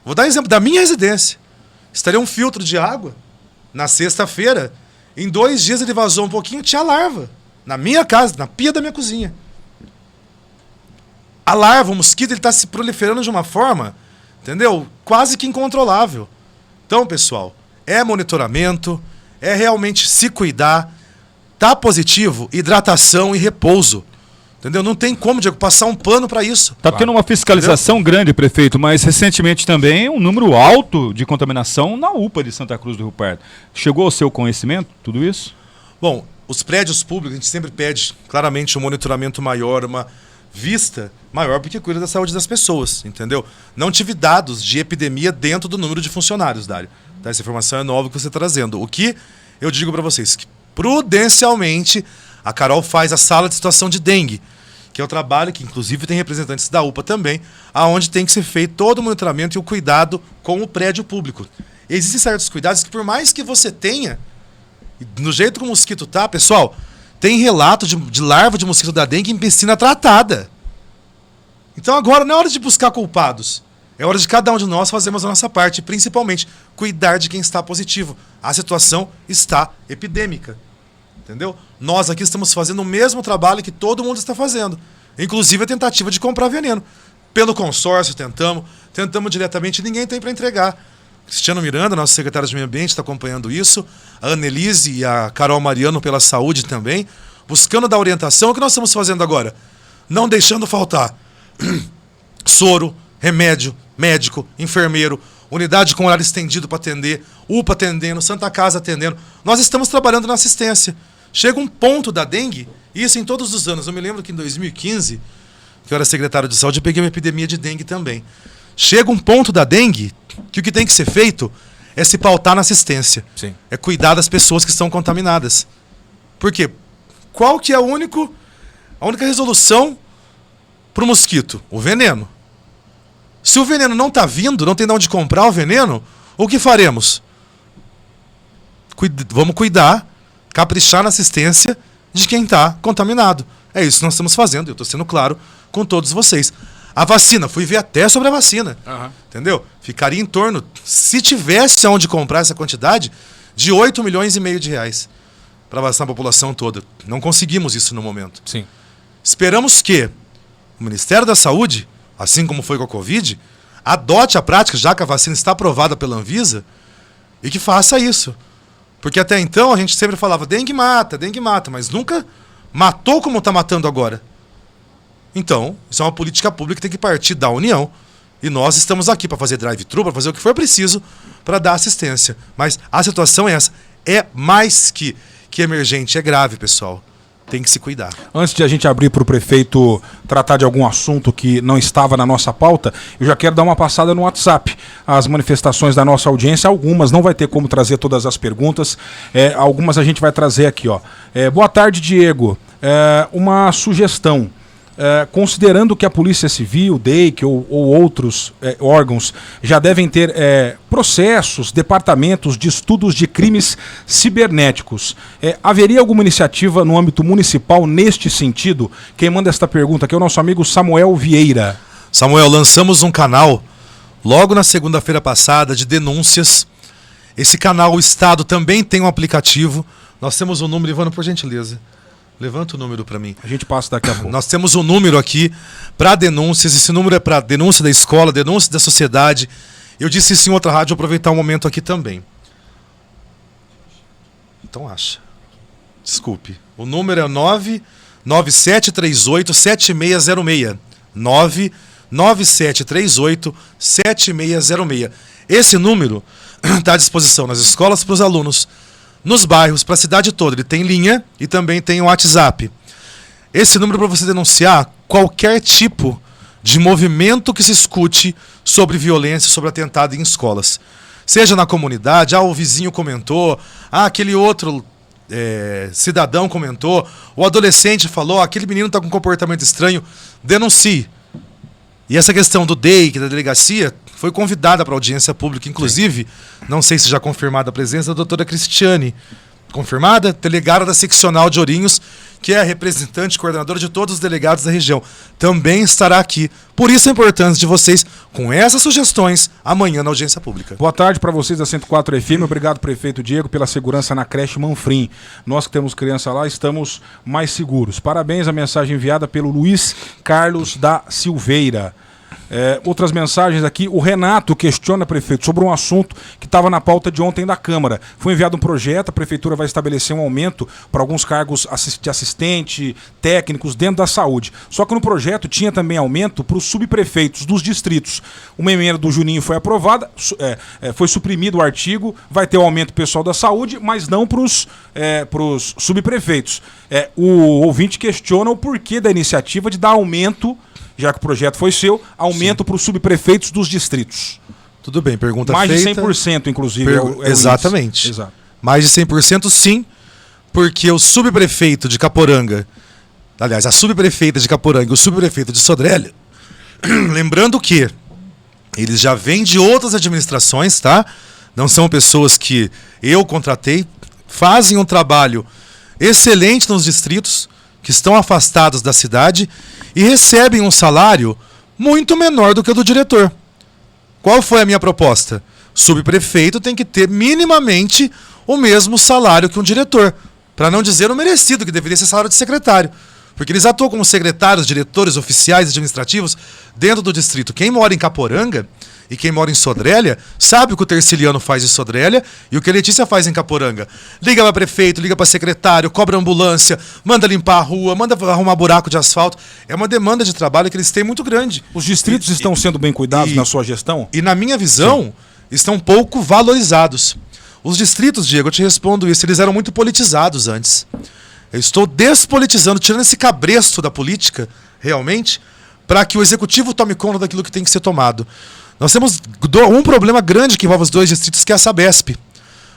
[SPEAKER 2] Vou dar um exemplo da minha residência. Estaria um filtro de água na sexta-feira, em 2 dias ele vazou um pouquinho, tinha larva. Na minha casa, na pia da minha cozinha. A larva, o mosquito, ele está se proliferando de uma forma, entendeu? Quase que incontrolável. Então, pessoal, é monitoramento, é realmente se cuidar, tá positivo, hidratação e repouso. Entendeu? Não tem como, Diego, passar um pano para isso.
[SPEAKER 3] Está tendo uma fiscalização grande, prefeito, mas recentemente também um número alto de contaminação na UPA de Santa Cruz do Rio Pardo. Chegou ao seu conhecimento tudo isso?
[SPEAKER 2] Bom, os prédios públicos, a gente sempre pede claramente um monitoramento maior, uma vista maior, porque cuida da saúde das pessoas, entendeu? Não tive dados de epidemia dentro do número de funcionários, Dário. Tá? Essa informação é nova que você está trazendo. O que eu digo para vocês, que prudencialmente a Carol faz a sala de situação de dengue, que é o trabalho que inclusive tem representantes da UPA também, aonde tem que ser feito todo o monitoramento e o cuidado com o prédio público. Existem certos cuidados que por mais que você tenha, no jeito que o mosquito tá, pessoal, tem relato de larva de mosquito da dengue em piscina tratada. Então agora não é hora de buscar culpados. É hora de cada um de nós fazermos a nossa parte, principalmente cuidar de quem está positivo. A situação está epidêmica. Entendeu? Nós aqui estamos fazendo o mesmo trabalho que todo mundo está fazendo. Inclusive a tentativa de comprar veneno. Pelo consórcio tentamos diretamente, ninguém tem para entregar. Cristiano Miranda, nosso secretário de Meio Ambiente, está acompanhando isso. A Annelise e a Carol Mariano pela saúde também, buscando dar orientação. O que nós estamos fazendo agora? Não deixando faltar soro, remédio, médico, enfermeiro, unidade com horário estendido para atender, UPA atendendo, Santa Casa atendendo. Nós estamos trabalhando na assistência. Chega um ponto da dengue, isso em todos os anos. Eu me lembro que em 2015, que eu era secretário de saúde, eu peguei uma epidemia de dengue também. Chega um ponto da dengue que o que tem que ser feito é se pautar na assistência.
[SPEAKER 1] Sim.
[SPEAKER 2] É cuidar das pessoas que estão contaminadas. Por quê? Qual que é a única resolução para o mosquito? O veneno. Se o veneno não está vindo, não tem de onde comprar o veneno, o que faremos? Vamos cuidar, caprichar na assistência de quem está contaminado. É isso que nós estamos fazendo, eu estou sendo claro com todos vocês. A vacina, fui ver até sobre a vacina, entendeu? Ficaria em torno, se tivesse onde comprar essa quantidade, de 8,5 milhões de reais para vacinar a população toda. Não conseguimos isso no momento.
[SPEAKER 1] Sim.
[SPEAKER 2] Esperamos que o Ministério da Saúde, assim como foi com a Covid, adote a prática, já que a vacina está aprovada pela Anvisa, e que faça isso. Porque até então a gente sempre falava dengue mata, mas nunca matou como está matando agora. Então, isso é uma política pública que tem que partir da União. E nós estamos aqui para fazer drive-thru, para fazer o que for preciso para dar assistência. Mas a situação é essa. É mais que emergente, é grave, pessoal. Tem que se cuidar.
[SPEAKER 1] Antes de a gente abrir para o prefeito tratar de algum assunto que não estava na nossa pauta, eu já quero dar uma passada no WhatsApp. As manifestações da nossa audiência, algumas, não vai ter como trazer todas as perguntas, algumas a gente vai trazer aqui. Ó. Boa tarde, Diego. Uma sugestão. Considerando que a Polícia Civil, DEIC ou outros órgãos já devem ter processos, departamentos de estudos de crimes cibernéticos, haveria alguma iniciativa no âmbito municipal neste sentido? Quem manda esta pergunta aqui é o nosso amigo Samuel Vieira.
[SPEAKER 2] Samuel, lançamos um canal logo na segunda-feira passada de denúncias. Esse canal, o Estado também tem um aplicativo. Nós temos um número, Ivano, por gentileza. Levanta o número para mim.
[SPEAKER 1] A gente passa daqui a pouco.
[SPEAKER 2] Nós temos um número aqui para denúncias. Esse número é para denúncia da escola, denúncia da sociedade. Eu disse isso em outra rádio, vou aproveitar o momento aqui também. Então acha. Desculpe. O número é 99738-7606. 99738-7606. Esse número está à disposição nas escolas para os alunos, nos bairros, para a cidade toda. Ele tem linha e também tem o WhatsApp. Esse número para você denunciar qualquer tipo de movimento que se escute sobre violência, sobre atentado em escolas. Seja na comunidade, o vizinho comentou, aquele outro cidadão comentou, o adolescente falou, aquele menino está com um comportamento estranho, denuncie. E essa questão do DEIC, da delegacia, foi convidada para audiência pública, inclusive, não sei se já confirmada a presença da doutora Cristiane, confirmada, delegada da seccional de Ourinhos, que é a representante, coordenadora de todos os delegados da região, também estará aqui. Por isso a importância de vocês, com essas sugestões, amanhã na audiência pública.
[SPEAKER 1] Boa tarde para vocês da 104 FM. Obrigado, prefeito Diego, pela segurança na creche Manfrim. Nós que temos criança lá estamos mais seguros. Parabéns, a mensagem enviada pelo Luiz Carlos da Silveira. Outras mensagens aqui. O Renato questiona, prefeito, sobre um assunto que estava na pauta de ontem da Câmara. Foi enviado um projeto, a Prefeitura vai estabelecer um aumento para alguns cargos de assistente, técnicos dentro da saúde. Só que no projeto tinha também aumento para os subprefeitos dos distritos. Uma emenda do Juninho foi aprovada, foi suprimido o artigo, vai ter o aumento pessoal da saúde, mas não para os subprefeitos. O ouvinte questiona o porquê da iniciativa de dar aumento, já que o projeto foi seu, aumento para os subprefeitos dos distritos.
[SPEAKER 2] Tudo bem, pergunta
[SPEAKER 1] mais
[SPEAKER 2] feita.
[SPEAKER 1] Mais de 100%, inclusive.
[SPEAKER 2] Exatamente.
[SPEAKER 1] Exato.
[SPEAKER 2] Mais de 100% sim, porque o subprefeito de Caporanga, aliás, a subprefeita de Caporanga e o subprefeito de Sodré, lembrando que eles já vêm de outras administrações, tá? Não são pessoas que eu contratei, fazem um trabalho excelente nos distritos, que estão afastados da cidade e recebem um salário muito menor do que o do diretor. Qual foi a minha proposta? O subprefeito tem que ter minimamente o mesmo salário que um diretor, para não dizer o merecido, que deveria ser salário de secretário. Porque eles atuam como secretários, diretores, oficiais administrativos dentro do distrito. Quem mora em Caporanga e quem mora em Sodré sabe o que o Terciliano faz em Sodré e o que a Letícia faz em Caporanga. Liga para prefeito, liga para secretário, cobra ambulância, manda limpar a rua, manda arrumar buraco de asfalto. É uma demanda de trabalho que eles têm muito grande.
[SPEAKER 1] Os distritos estão sendo bem cuidados na sua gestão?
[SPEAKER 2] E na minha visão, estão pouco valorizados. Os distritos, Diego, eu te respondo isso, eles eram muito politizados antes. Eu estou despolitizando, tirando esse cabresto da política, realmente, para que o executivo tome conta daquilo que tem que ser tomado. Nós temos um problema grande que envolve os dois distritos, que é a Sabesp.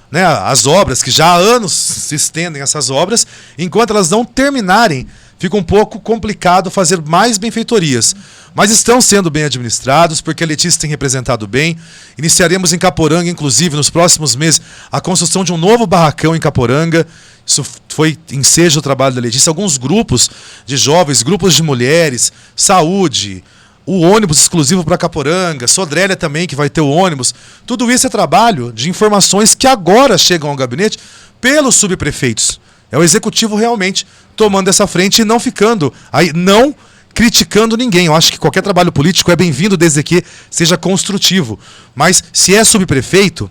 [SPEAKER 2] Né? As obras, que já há anos se estendem essas obras, enquanto elas não terminarem, fica um pouco complicado fazer mais benfeitorias. Mas estão sendo bem administrados, porque a Letícia tem representado bem. Iniciaremos em Caporanga, inclusive, nos próximos meses, a construção de um novo barracão em Caporanga. Isso foi enseja o trabalho da Letícia. Alguns grupos de jovens, grupos de mulheres, saúde, o ônibus exclusivo para Caporanga, Sodré também, que vai ter o ônibus. Tudo isso é trabalho de informações que agora chegam ao gabinete pelos subprefeitos. É o executivo realmente tomando essa frente e não ficando aí, não criticando ninguém. Eu acho que qualquer trabalho político é bem-vindo desde que seja construtivo. Mas se é subprefeito,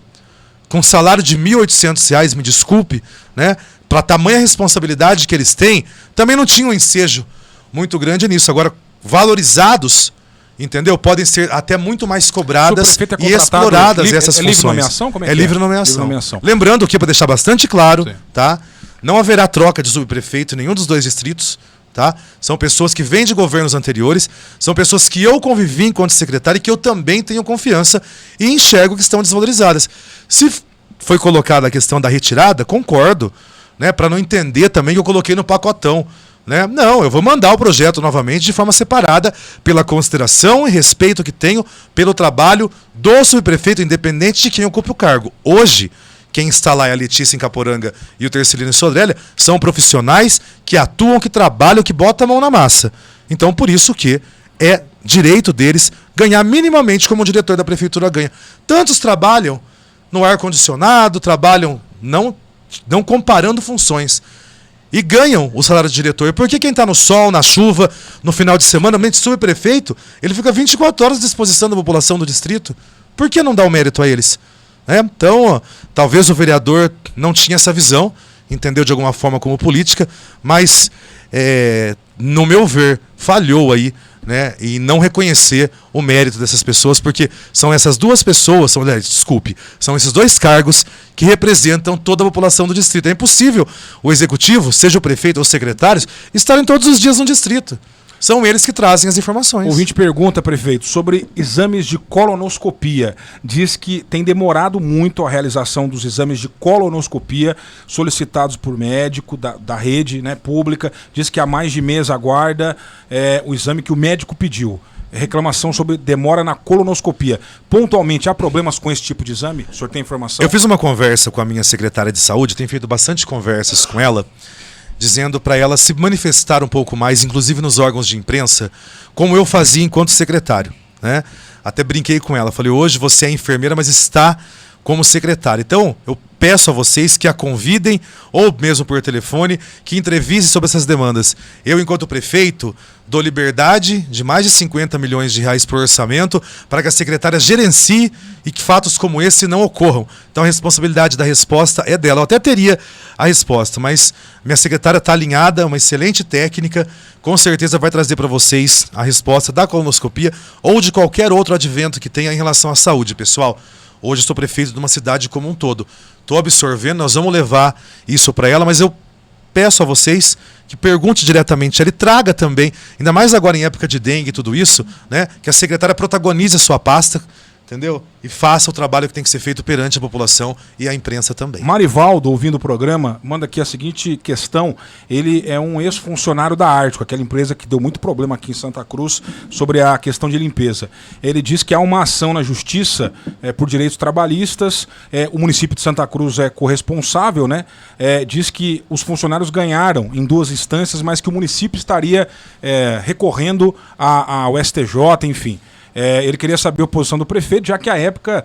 [SPEAKER 2] com salário de R$ 1.800, me desculpe, né, para tamanha responsabilidade que eles têm, também não tinha um ensejo muito grande nisso. Agora, valorizados, entendeu? Podem ser até muito mais cobradas e exploradas essas funções.
[SPEAKER 1] Livre nomeação? Como é
[SPEAKER 2] livre nomeação. Lembrando que, para deixar bastante claro, tá? Não haverá troca de subprefeito em nenhum dos dois distritos. Tá? São pessoas que vêm de governos anteriores, são pessoas que eu convivi enquanto secretário e que eu também tenho confiança e enxergo que estão desvalorizadas. Se foi colocada a questão da retirada, concordo, né, para não entender também que eu coloquei no pacotão. Né? Não, eu vou mandar o projeto novamente de forma separada, pela consideração e respeito que tenho pelo trabalho do subprefeito, independente de quem ocupe o cargo. Hoje, quem está lá é a Letícia em Caporanga e o Tercilino em Sodré, são profissionais que atuam, que trabalham, que botam a mão na massa. Então, por isso que é direito deles ganhar minimamente como o diretor da prefeitura ganha. Tantos trabalham no ar-condicionado, trabalham não comparando funções e ganham o salário de diretor. Por que quem está no sol, na chuva, no final de semana, mente subprefeito, ele fica 24 horas à disposição da população do distrito? Por que não dá o mérito a eles? Então, talvez o vereador não tinha essa visão, entendeu de alguma forma como política, mas, no meu ver, falhou aí, né, em não reconhecer o mérito dessas pessoas, porque são essas duas pessoas, são esses dois cargos que representam toda a população do distrito. É impossível o executivo, seja o prefeito ou os secretários, estarem todos os dias no distrito. São eles que trazem as informações.
[SPEAKER 1] O ouvinte pergunta, prefeito, sobre exames de colonoscopia. Diz que tem demorado muito a realização dos exames de colonoscopia solicitados por médico da rede, né, pública. Diz que há mais de mês aguarda o exame que o médico pediu. Reclamação sobre demora na colonoscopia. Pontualmente, há problemas com esse tipo de exame? O senhor tem informação?
[SPEAKER 2] Eu fiz uma conversa com a minha secretária de saúde, tenho feito bastante conversas com ela, dizendo para ela se manifestar um pouco mais, inclusive nos órgãos de imprensa, como eu fazia enquanto secretário. Né? Até brinquei com ela, falei, hoje você é enfermeira, mas está como secretária. Então, eu peço a vocês que a convidem, ou mesmo por telefone, que entreviste sobre essas demandas. Eu, enquanto prefeito, dou liberdade de mais de 50 milhões de reais por orçamento para que a secretária gerencie e que fatos como esse não ocorram. Então a responsabilidade da resposta é dela. Eu até teria a resposta, mas minha secretária está alinhada, uma excelente técnica, com certeza vai trazer para vocês a resposta da colonoscopia ou de qualquer outro advento que tenha em relação à saúde, pessoal. Hoje eu sou prefeito de uma cidade como um todo. Estou absorvendo, nós vamos levar isso para ela, mas eu peço a vocês que pergunte diretamente, ele traga também, ainda mais agora em época de dengue e tudo isso, né, que a secretária protagonize a sua pasta, entendeu? E faça o trabalho que tem que ser feito perante a população e a imprensa também.
[SPEAKER 1] Marivaldo, ouvindo o programa, manda aqui a seguinte questão. Ele é um ex-funcionário da Ártico, aquela empresa que deu muito problema aqui em Santa Cruz sobre a questão de limpeza. Ele diz que há uma ação na justiça por direitos trabalhistas, o município de Santa Cruz é corresponsável, né? Diz que os funcionários ganharam em 2 instâncias, mas que o município estaria recorrendo ao STJ, enfim. Ele queria saber a posição do prefeito, já que à época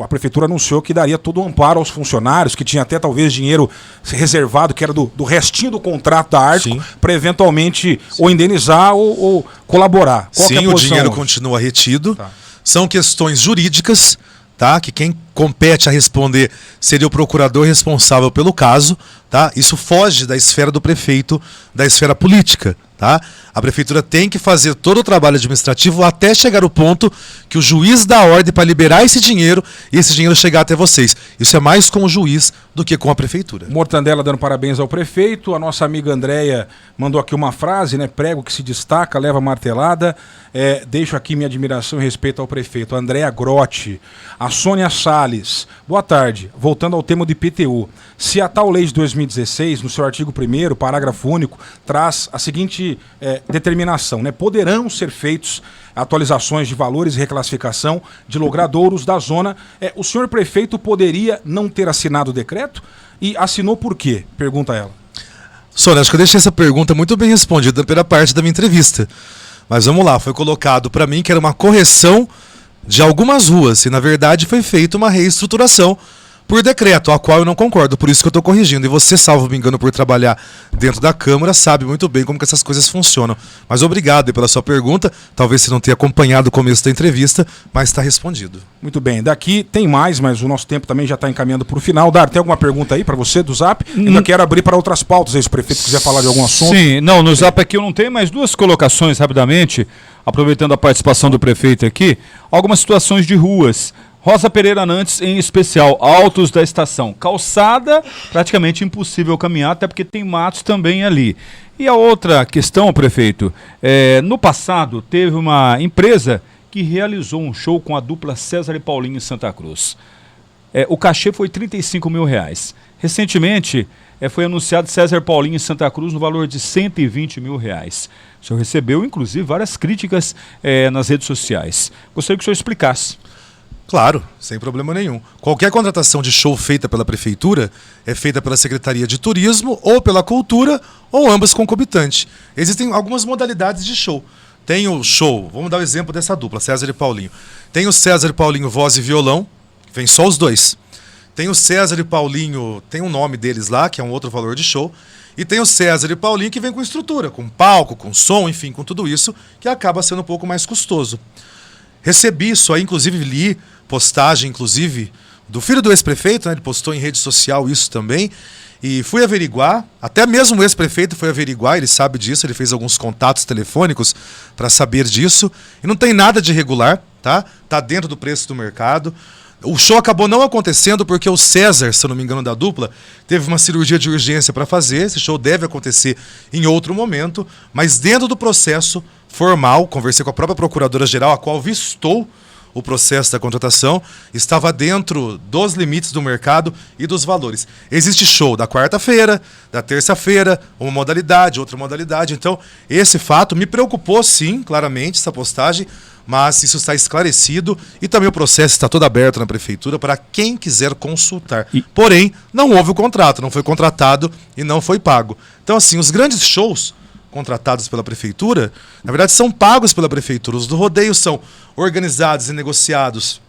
[SPEAKER 1] a prefeitura anunciou que daria todo o amparo aos funcionários, que tinha até talvez dinheiro reservado, que era do restinho do contrato da Ártico, para eventualmente ou indenizar ou colaborar. Qual que é a posição
[SPEAKER 2] o dinheiro
[SPEAKER 1] hoje?
[SPEAKER 2] Continua retido.
[SPEAKER 1] Tá.
[SPEAKER 2] São questões jurídicas, tá? Que quem compete a responder seria o procurador responsável pelo caso, tá? Isso foge da esfera do prefeito, da esfera política, tá? A prefeitura tem que fazer todo o trabalho administrativo até chegar ao ponto que o juiz dá ordem para liberar esse dinheiro e esse dinheiro chegar até vocês. Isso é mais com o juiz do que com a prefeitura.
[SPEAKER 1] Mortandela dando parabéns ao prefeito. A nossa amiga Andréia mandou aqui uma frase, né? Prego que se destaca, leva martelada. Deixo aqui minha admiração e respeito ao prefeito. Andréia Grotti. A Sônia Salles. Boa tarde. Voltando ao tema do IPTU. Se a tal lei de 2016, no seu artigo 1º, parágrafo único, traz a seguinte determinação, né? Poderão ser feitos atualizações de valores e reclassificação de logradouros da zona. O senhor prefeito poderia não ter assinado o decreto? E assinou por quê? Pergunta ela.
[SPEAKER 2] Sônia, acho que eu deixei essa pergunta muito bem respondida pela parte da minha entrevista. Mas vamos lá, foi colocado para mim que era uma correção de algumas ruas e na verdade foi feita uma reestruturação por decreto, a qual eu não concordo, por isso que eu estou corrigindo. E você, salvo me engano, por trabalhar dentro da Câmara, sabe muito bem como que essas coisas funcionam. Mas obrigado pela sua pergunta, talvez você não tenha acompanhado o começo da entrevista, mas está respondido.
[SPEAKER 1] Muito bem, daqui tem mais, mas o nosso tempo também já está encaminhando para o final. Dar, tem alguma pergunta aí para você do Zap? Ainda quero abrir para outras pautas aí, se o prefeito quiser falar de algum assunto.
[SPEAKER 3] Sim, não, no Zap aqui eu não tenho, mas 2 colocações rapidamente, aproveitando a participação do prefeito aqui, algumas situações de ruas. Rosa Pereira Nantes, em especial, altos da estação. Calçada, praticamente impossível caminhar, até porque tem matos também ali. E a outra questão, prefeito, no passado teve uma empresa que realizou um show com a dupla César e Paulinho em Santa Cruz. O cachê foi R$35 mil. Recentemente, foi anunciado César e Paulinho em Santa Cruz no valor de R$120 mil. O senhor recebeu, inclusive, várias críticas nas redes sociais. Gostaria que o senhor explicasse.
[SPEAKER 2] Claro, sem problema nenhum. Qualquer contratação de show feita pela prefeitura é feita pela Secretaria de Turismo ou pela Cultura ou ambas concomitantes. Existem algumas modalidades de show. Tem o show, vamos dar o exemplo dessa dupla, César e Paulinho. Tem o César e Paulinho voz e violão, vem só os dois. Tem o César e Paulinho, tem um nome deles lá, que é um outro valor de show. E tem o César e Paulinho que vem com estrutura, com palco, com som, enfim, com tudo isso, que acaba sendo um pouco mais custoso. Recebi isso aí, inclusive li postagem, inclusive, do filho do ex-prefeito, né? Ele postou em rede social isso também, e fui averiguar, até mesmo o ex-prefeito foi averiguar, ele sabe disso, ele fez alguns contatos telefônicos para saber disso, e não tem nada de irregular, tá? Tá dentro do preço do mercado. O show acabou não acontecendo porque o César, se eu não me engano da dupla, teve uma cirurgia de urgência para fazer, esse show deve acontecer em outro momento, mas dentro do processo formal, conversei com a própria Procuradora-Geral, a qual vistou o processo da contratação, estava dentro dos limites do mercado e dos valores. Existe show da quarta-feira, da terça-feira, uma modalidade, outra modalidade. Então, esse fato me preocupou, sim, claramente, essa postagem, mas isso está esclarecido e também o processo está todo aberto na prefeitura para quem quiser consultar. Porém, não houve o contrato, não foi contratado e não foi pago. Então, assim, os grandes shows contratados pela prefeitura, na verdade são pagos pela prefeitura. Os do rodeio são organizados e negociados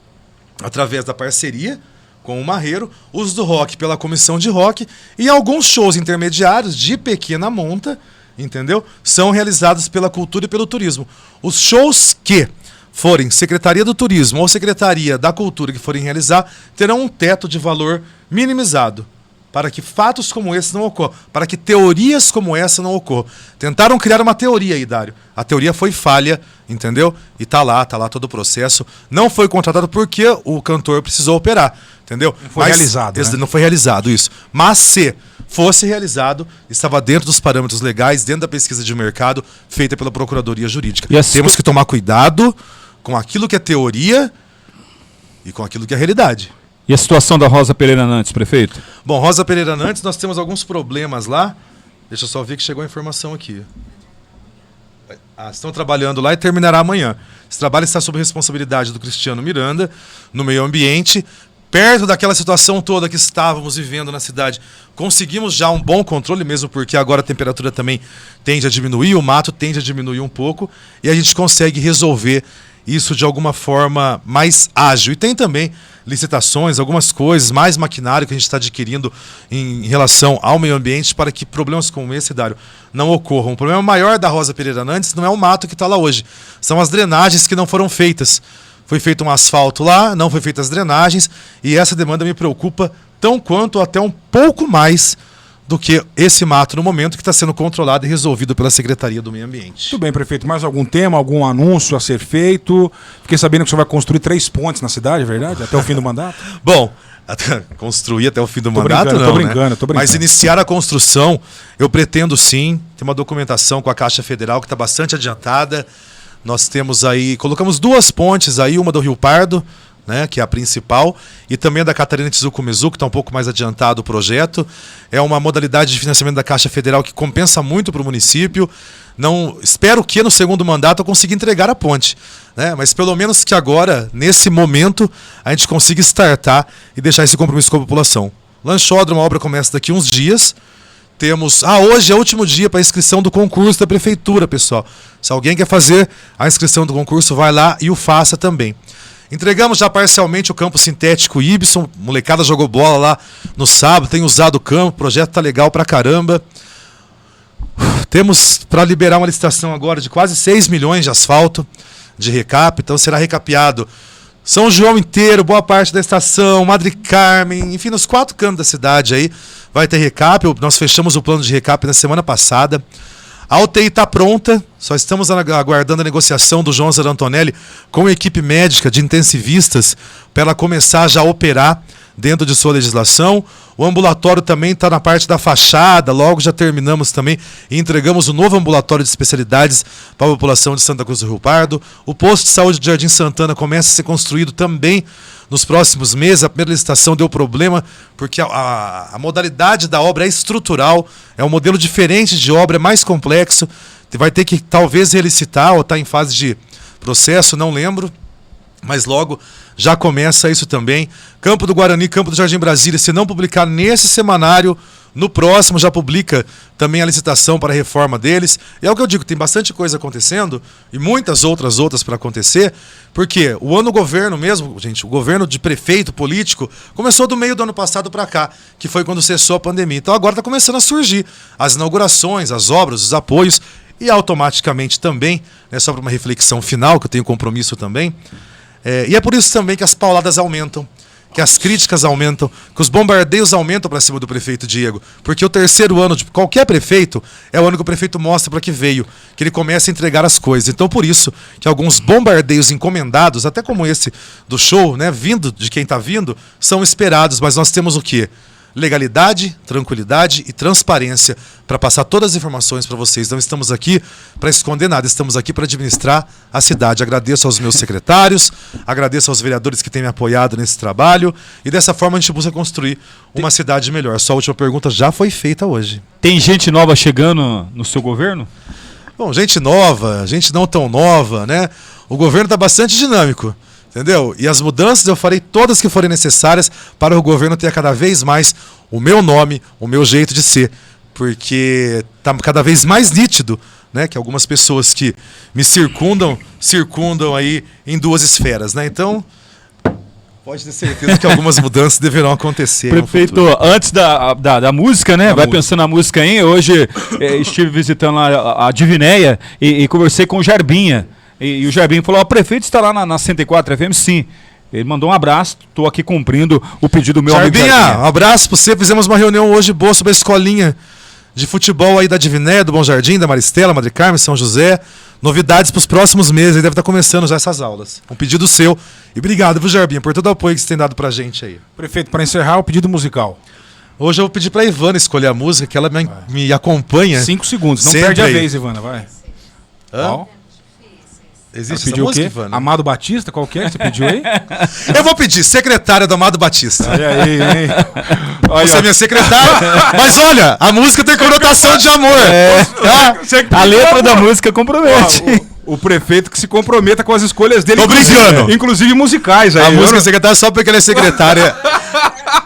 [SPEAKER 2] através da parceria com o Marreiro, os do rock pela comissão de rock e alguns shows intermediários de pequena monta, entendeu? São realizados pela cultura e pelo turismo. Os shows que forem Secretaria do Turismo ou Secretaria da Cultura que forem realizar terão um teto de valor minimizado, para que fatos como esse não ocorram, para que teorias como essa não ocorram. Tentaram criar uma teoria aí, Dário. A teoria foi falha, entendeu? E tá lá todo o processo. Não foi contratado porque o cantor precisou operar, entendeu?
[SPEAKER 1] Não foi realizado, né?
[SPEAKER 2] Não foi realizado, isso. Mas se fosse realizado, estava dentro dos parâmetros legais, dentro da pesquisa de mercado feita pela Procuradoria Jurídica. Temos que tomar cuidado com aquilo que é teoria e com aquilo que é realidade.
[SPEAKER 3] E a situação da Rosa Pereira Nantes, prefeito?
[SPEAKER 2] Bom, Rosa Pereira Nantes, nós temos alguns problemas lá. Deixa eu só ver que chegou a informação aqui. Estão trabalhando lá e terminará amanhã. Esse trabalho está sob responsabilidade do Cristiano Miranda, no meio ambiente. Perto daquela situação toda que estávamos vivendo na cidade, conseguimos já um bom controle, mesmo porque agora a temperatura também tende a diminuir, o mato tende a diminuir um pouco, e a gente consegue resolver isso de alguma forma mais ágil. E tem também licitações, algumas coisas, mais maquinário que a gente está adquirindo em relação ao meio ambiente para que problemas como esse, Dário, não ocorram. O problema maior da Rosa Pereira Nantes não é o mato que está lá hoje, são as drenagens que não foram feitas. Foi feito um asfalto lá, não foi feitas as drenagens, e essa demanda me preocupa tão quanto, até um pouco mais do que esse mato no momento que está sendo controlado e resolvido pela Secretaria do Meio Ambiente.
[SPEAKER 1] Muito bem, prefeito. Mais algum tema, algum anúncio a ser feito? Fiquei sabendo que você vai construir 3 pontes na cidade, é verdade? Até o fim do mandato?
[SPEAKER 2] Bom, construir até o fim do mandato não,
[SPEAKER 1] tô brincando.
[SPEAKER 2] Mas iniciar a construção, eu pretendo sim. Tem uma documentação com a Caixa Federal que está bastante adiantada. Nós temos aí, colocamos 2 pontes aí, uma do Rio Pardo, né, que é a principal, e também a da Catarina Tizuco-Mizu, que está um pouco mais adiantado o projeto. É uma modalidade de financiamento da Caixa Federal que compensa muito para o município. Não, espero que no segundo mandato eu consiga entregar a ponte, né, mas pelo menos que agora, nesse momento, a gente consiga startar e deixar esse compromisso com a população. Lanchódromo, a obra começa daqui uns dias. Temos, hoje é o último dia para a inscrição do concurso da prefeitura, pessoal. Se alguém quer fazer a inscrição do concurso, vai lá e o faça também. Entregamos já parcialmente o campo sintético Ibson, molecada jogou bola lá no sábado, tem usado o campo, o projeto tá legal pra caramba. Temos para liberar uma licitação agora de quase 6 milhões de asfalto de recap, então será recapeado São João inteiro, boa parte da estação, Madre Carmen, enfim, nos 4 cantos da cidade aí vai ter recap. Nós fechamos o plano de recap na semana passada. A UTI está pronta, só estamos aguardando a negociação do João Zé Antonelli com a equipe médica de intensivistas para ela começar já a operar dentro de sua legislação. O ambulatório também está na parte da fachada, logo já terminamos também e entregamos o novo ambulatório de especialidades para a população de Santa Cruz do Rio Pardo. O posto de saúde de Jardim Santana começa a ser construído também nos próximos meses. A primeira licitação deu problema porque a modalidade da obra é estrutural, é um modelo diferente de obra, é mais complexo, vai ter que talvez relicitar ou está em fase de processo, não lembro, mas logo já começa isso também. Campo do Guarani, Campo do Jardim Brasília, se não publicar nesse semanário, no próximo já publica também a licitação para a reforma deles. E é o que eu digo, tem bastante coisa acontecendo e muitas outras para acontecer, porque o ano governo mesmo, gente, o governo de prefeito político começou do meio do ano passado para cá, que foi quando cessou a pandemia. Então agora está começando a surgir as inaugurações, as obras, os apoios e automaticamente também, né, só para uma reflexão final, que eu tenho compromisso também, e é por isso também que as pauladas aumentam, que as críticas aumentam, que os bombardeios aumentam para cima do prefeito Diego. Porque o terceiro ano de qualquer prefeito é o ano que o prefeito mostra para que veio, que ele começa a entregar as coisas. Então por isso que alguns bombardeios encomendados, até como esse do show, né, vindo de quem está vindo, são esperados. Mas nós temos o quê? Legalidade, tranquilidade e transparência para passar todas as informações para vocês. Não estamos aqui para esconder nada, estamos aqui para administrar a cidade. Agradeço aos meus secretários, agradeço aos vereadores que têm me apoiado nesse trabalho e dessa forma a gente busca construir uma cidade melhor. Só a última pergunta já foi feita hoje.
[SPEAKER 3] Tem gente nova chegando no seu governo?
[SPEAKER 2] Bom, gente nova, gente não tão nova, né? O governo está bastante dinâmico. Entendeu? E as mudanças eu farei todas que forem necessárias para o governo ter cada vez mais o meu nome, o meu jeito de ser. Porque está cada vez mais nítido, né, que algumas pessoas que me circundam aí em 2 esferas. Né? Então, Pode ter certeza que algumas mudanças deverão acontecer.
[SPEAKER 3] Prefeito, antes da música, né? Vai pensando na música aí. Hoje estive visitando lá a Divinéia e conversei com o Jarbinha. E o Jarbinha falou: o prefeito está lá na 104 FM, sim. Ele mandou um abraço, estou aqui cumprindo o pedido do meu amigo Jarbinha.
[SPEAKER 2] Um abraço para você. Fizemos uma reunião hoje boa sobre a escolinha de futebol aí da Divinéia, do Bom Jardim, da Maristela, Madre Carmen, São José. Novidades para os próximos meses, deve estar começando já essas aulas. Um pedido seu. E obrigado, viu, Jarbinha, por todo o apoio que você tem dado pra gente aí.
[SPEAKER 1] Prefeito, para encerrar, o pedido musical.
[SPEAKER 2] Hoje eu vou pedir pra Ivana escolher a música, que ela me acompanha.
[SPEAKER 1] 5 segundos, não
[SPEAKER 2] sempre
[SPEAKER 1] perde a
[SPEAKER 2] aí.
[SPEAKER 1] vez, Ivana, vai.
[SPEAKER 2] Qual? Existe
[SPEAKER 1] Pediu
[SPEAKER 2] essa música,
[SPEAKER 1] o quê?
[SPEAKER 2] Ivana?
[SPEAKER 1] Amado Batista, qual que é que você pediu aí?
[SPEAKER 2] Eu vou pedir, secretária do Amado Batista.
[SPEAKER 1] Olha aí, hein?
[SPEAKER 2] Você é minha secretária, mas olha, a música tem conotação de amor.
[SPEAKER 3] A letra da música compromete.
[SPEAKER 1] O prefeito que se comprometa com as escolhas dele.
[SPEAKER 2] Tô brincando.
[SPEAKER 1] Inclusive musicais. Aí,
[SPEAKER 2] A música é secretária só porque ela é secretária.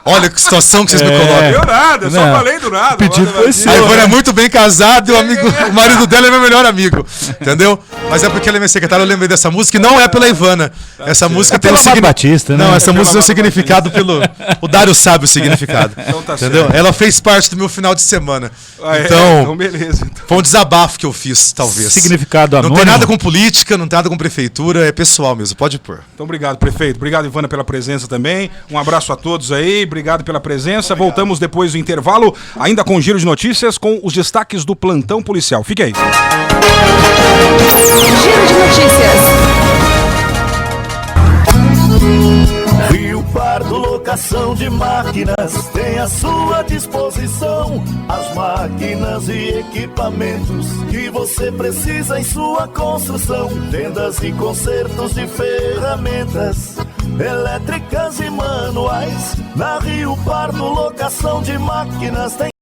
[SPEAKER 2] Olha que situação que vocês me colocam.
[SPEAKER 1] Deu nada, eu só falei do nada.
[SPEAKER 3] O pedido foi seu.
[SPEAKER 2] A Ivana é muito bem casada e o marido dela é meu melhor amigo. Entendeu? Mas é porque ela é minha secretária, eu lembrei dessa música e não é pela Ivana. Essa música tem um
[SPEAKER 3] Amado Batista, né?
[SPEAKER 2] Não, essa
[SPEAKER 1] É
[SPEAKER 2] música tem um
[SPEAKER 1] pelo
[SPEAKER 2] significado pelo. O Dário sabe o significado.
[SPEAKER 1] Então tá
[SPEAKER 2] Entendeu?
[SPEAKER 1] certo.
[SPEAKER 2] Ela fez parte do meu final de semana.
[SPEAKER 1] Então, beleza. Então.
[SPEAKER 2] Foi um desabafo que eu fiz, talvez.
[SPEAKER 3] Significado
[SPEAKER 2] Não
[SPEAKER 3] anônimo.
[SPEAKER 2] tem nada com política, não tem nada com prefeitura, é pessoal mesmo, pode pôr.
[SPEAKER 1] Então, obrigado, prefeito. Obrigado, Ivana, pela presença também. Um abraço a todos aí. Obrigado pela presença. Voltamos depois do intervalo, ainda com Giro de Notícias, com os destaques do plantão policial. Fique aí.
[SPEAKER 4] Giro de Notícias.
[SPEAKER 5] Rio Pardo Locação de Máquinas tem à sua disposição as máquinas e equipamentos que você precisa em sua construção. Vendas e consertos de ferramentas elétricas e manuais. Na Rio Pardo Locação de Máquinas tem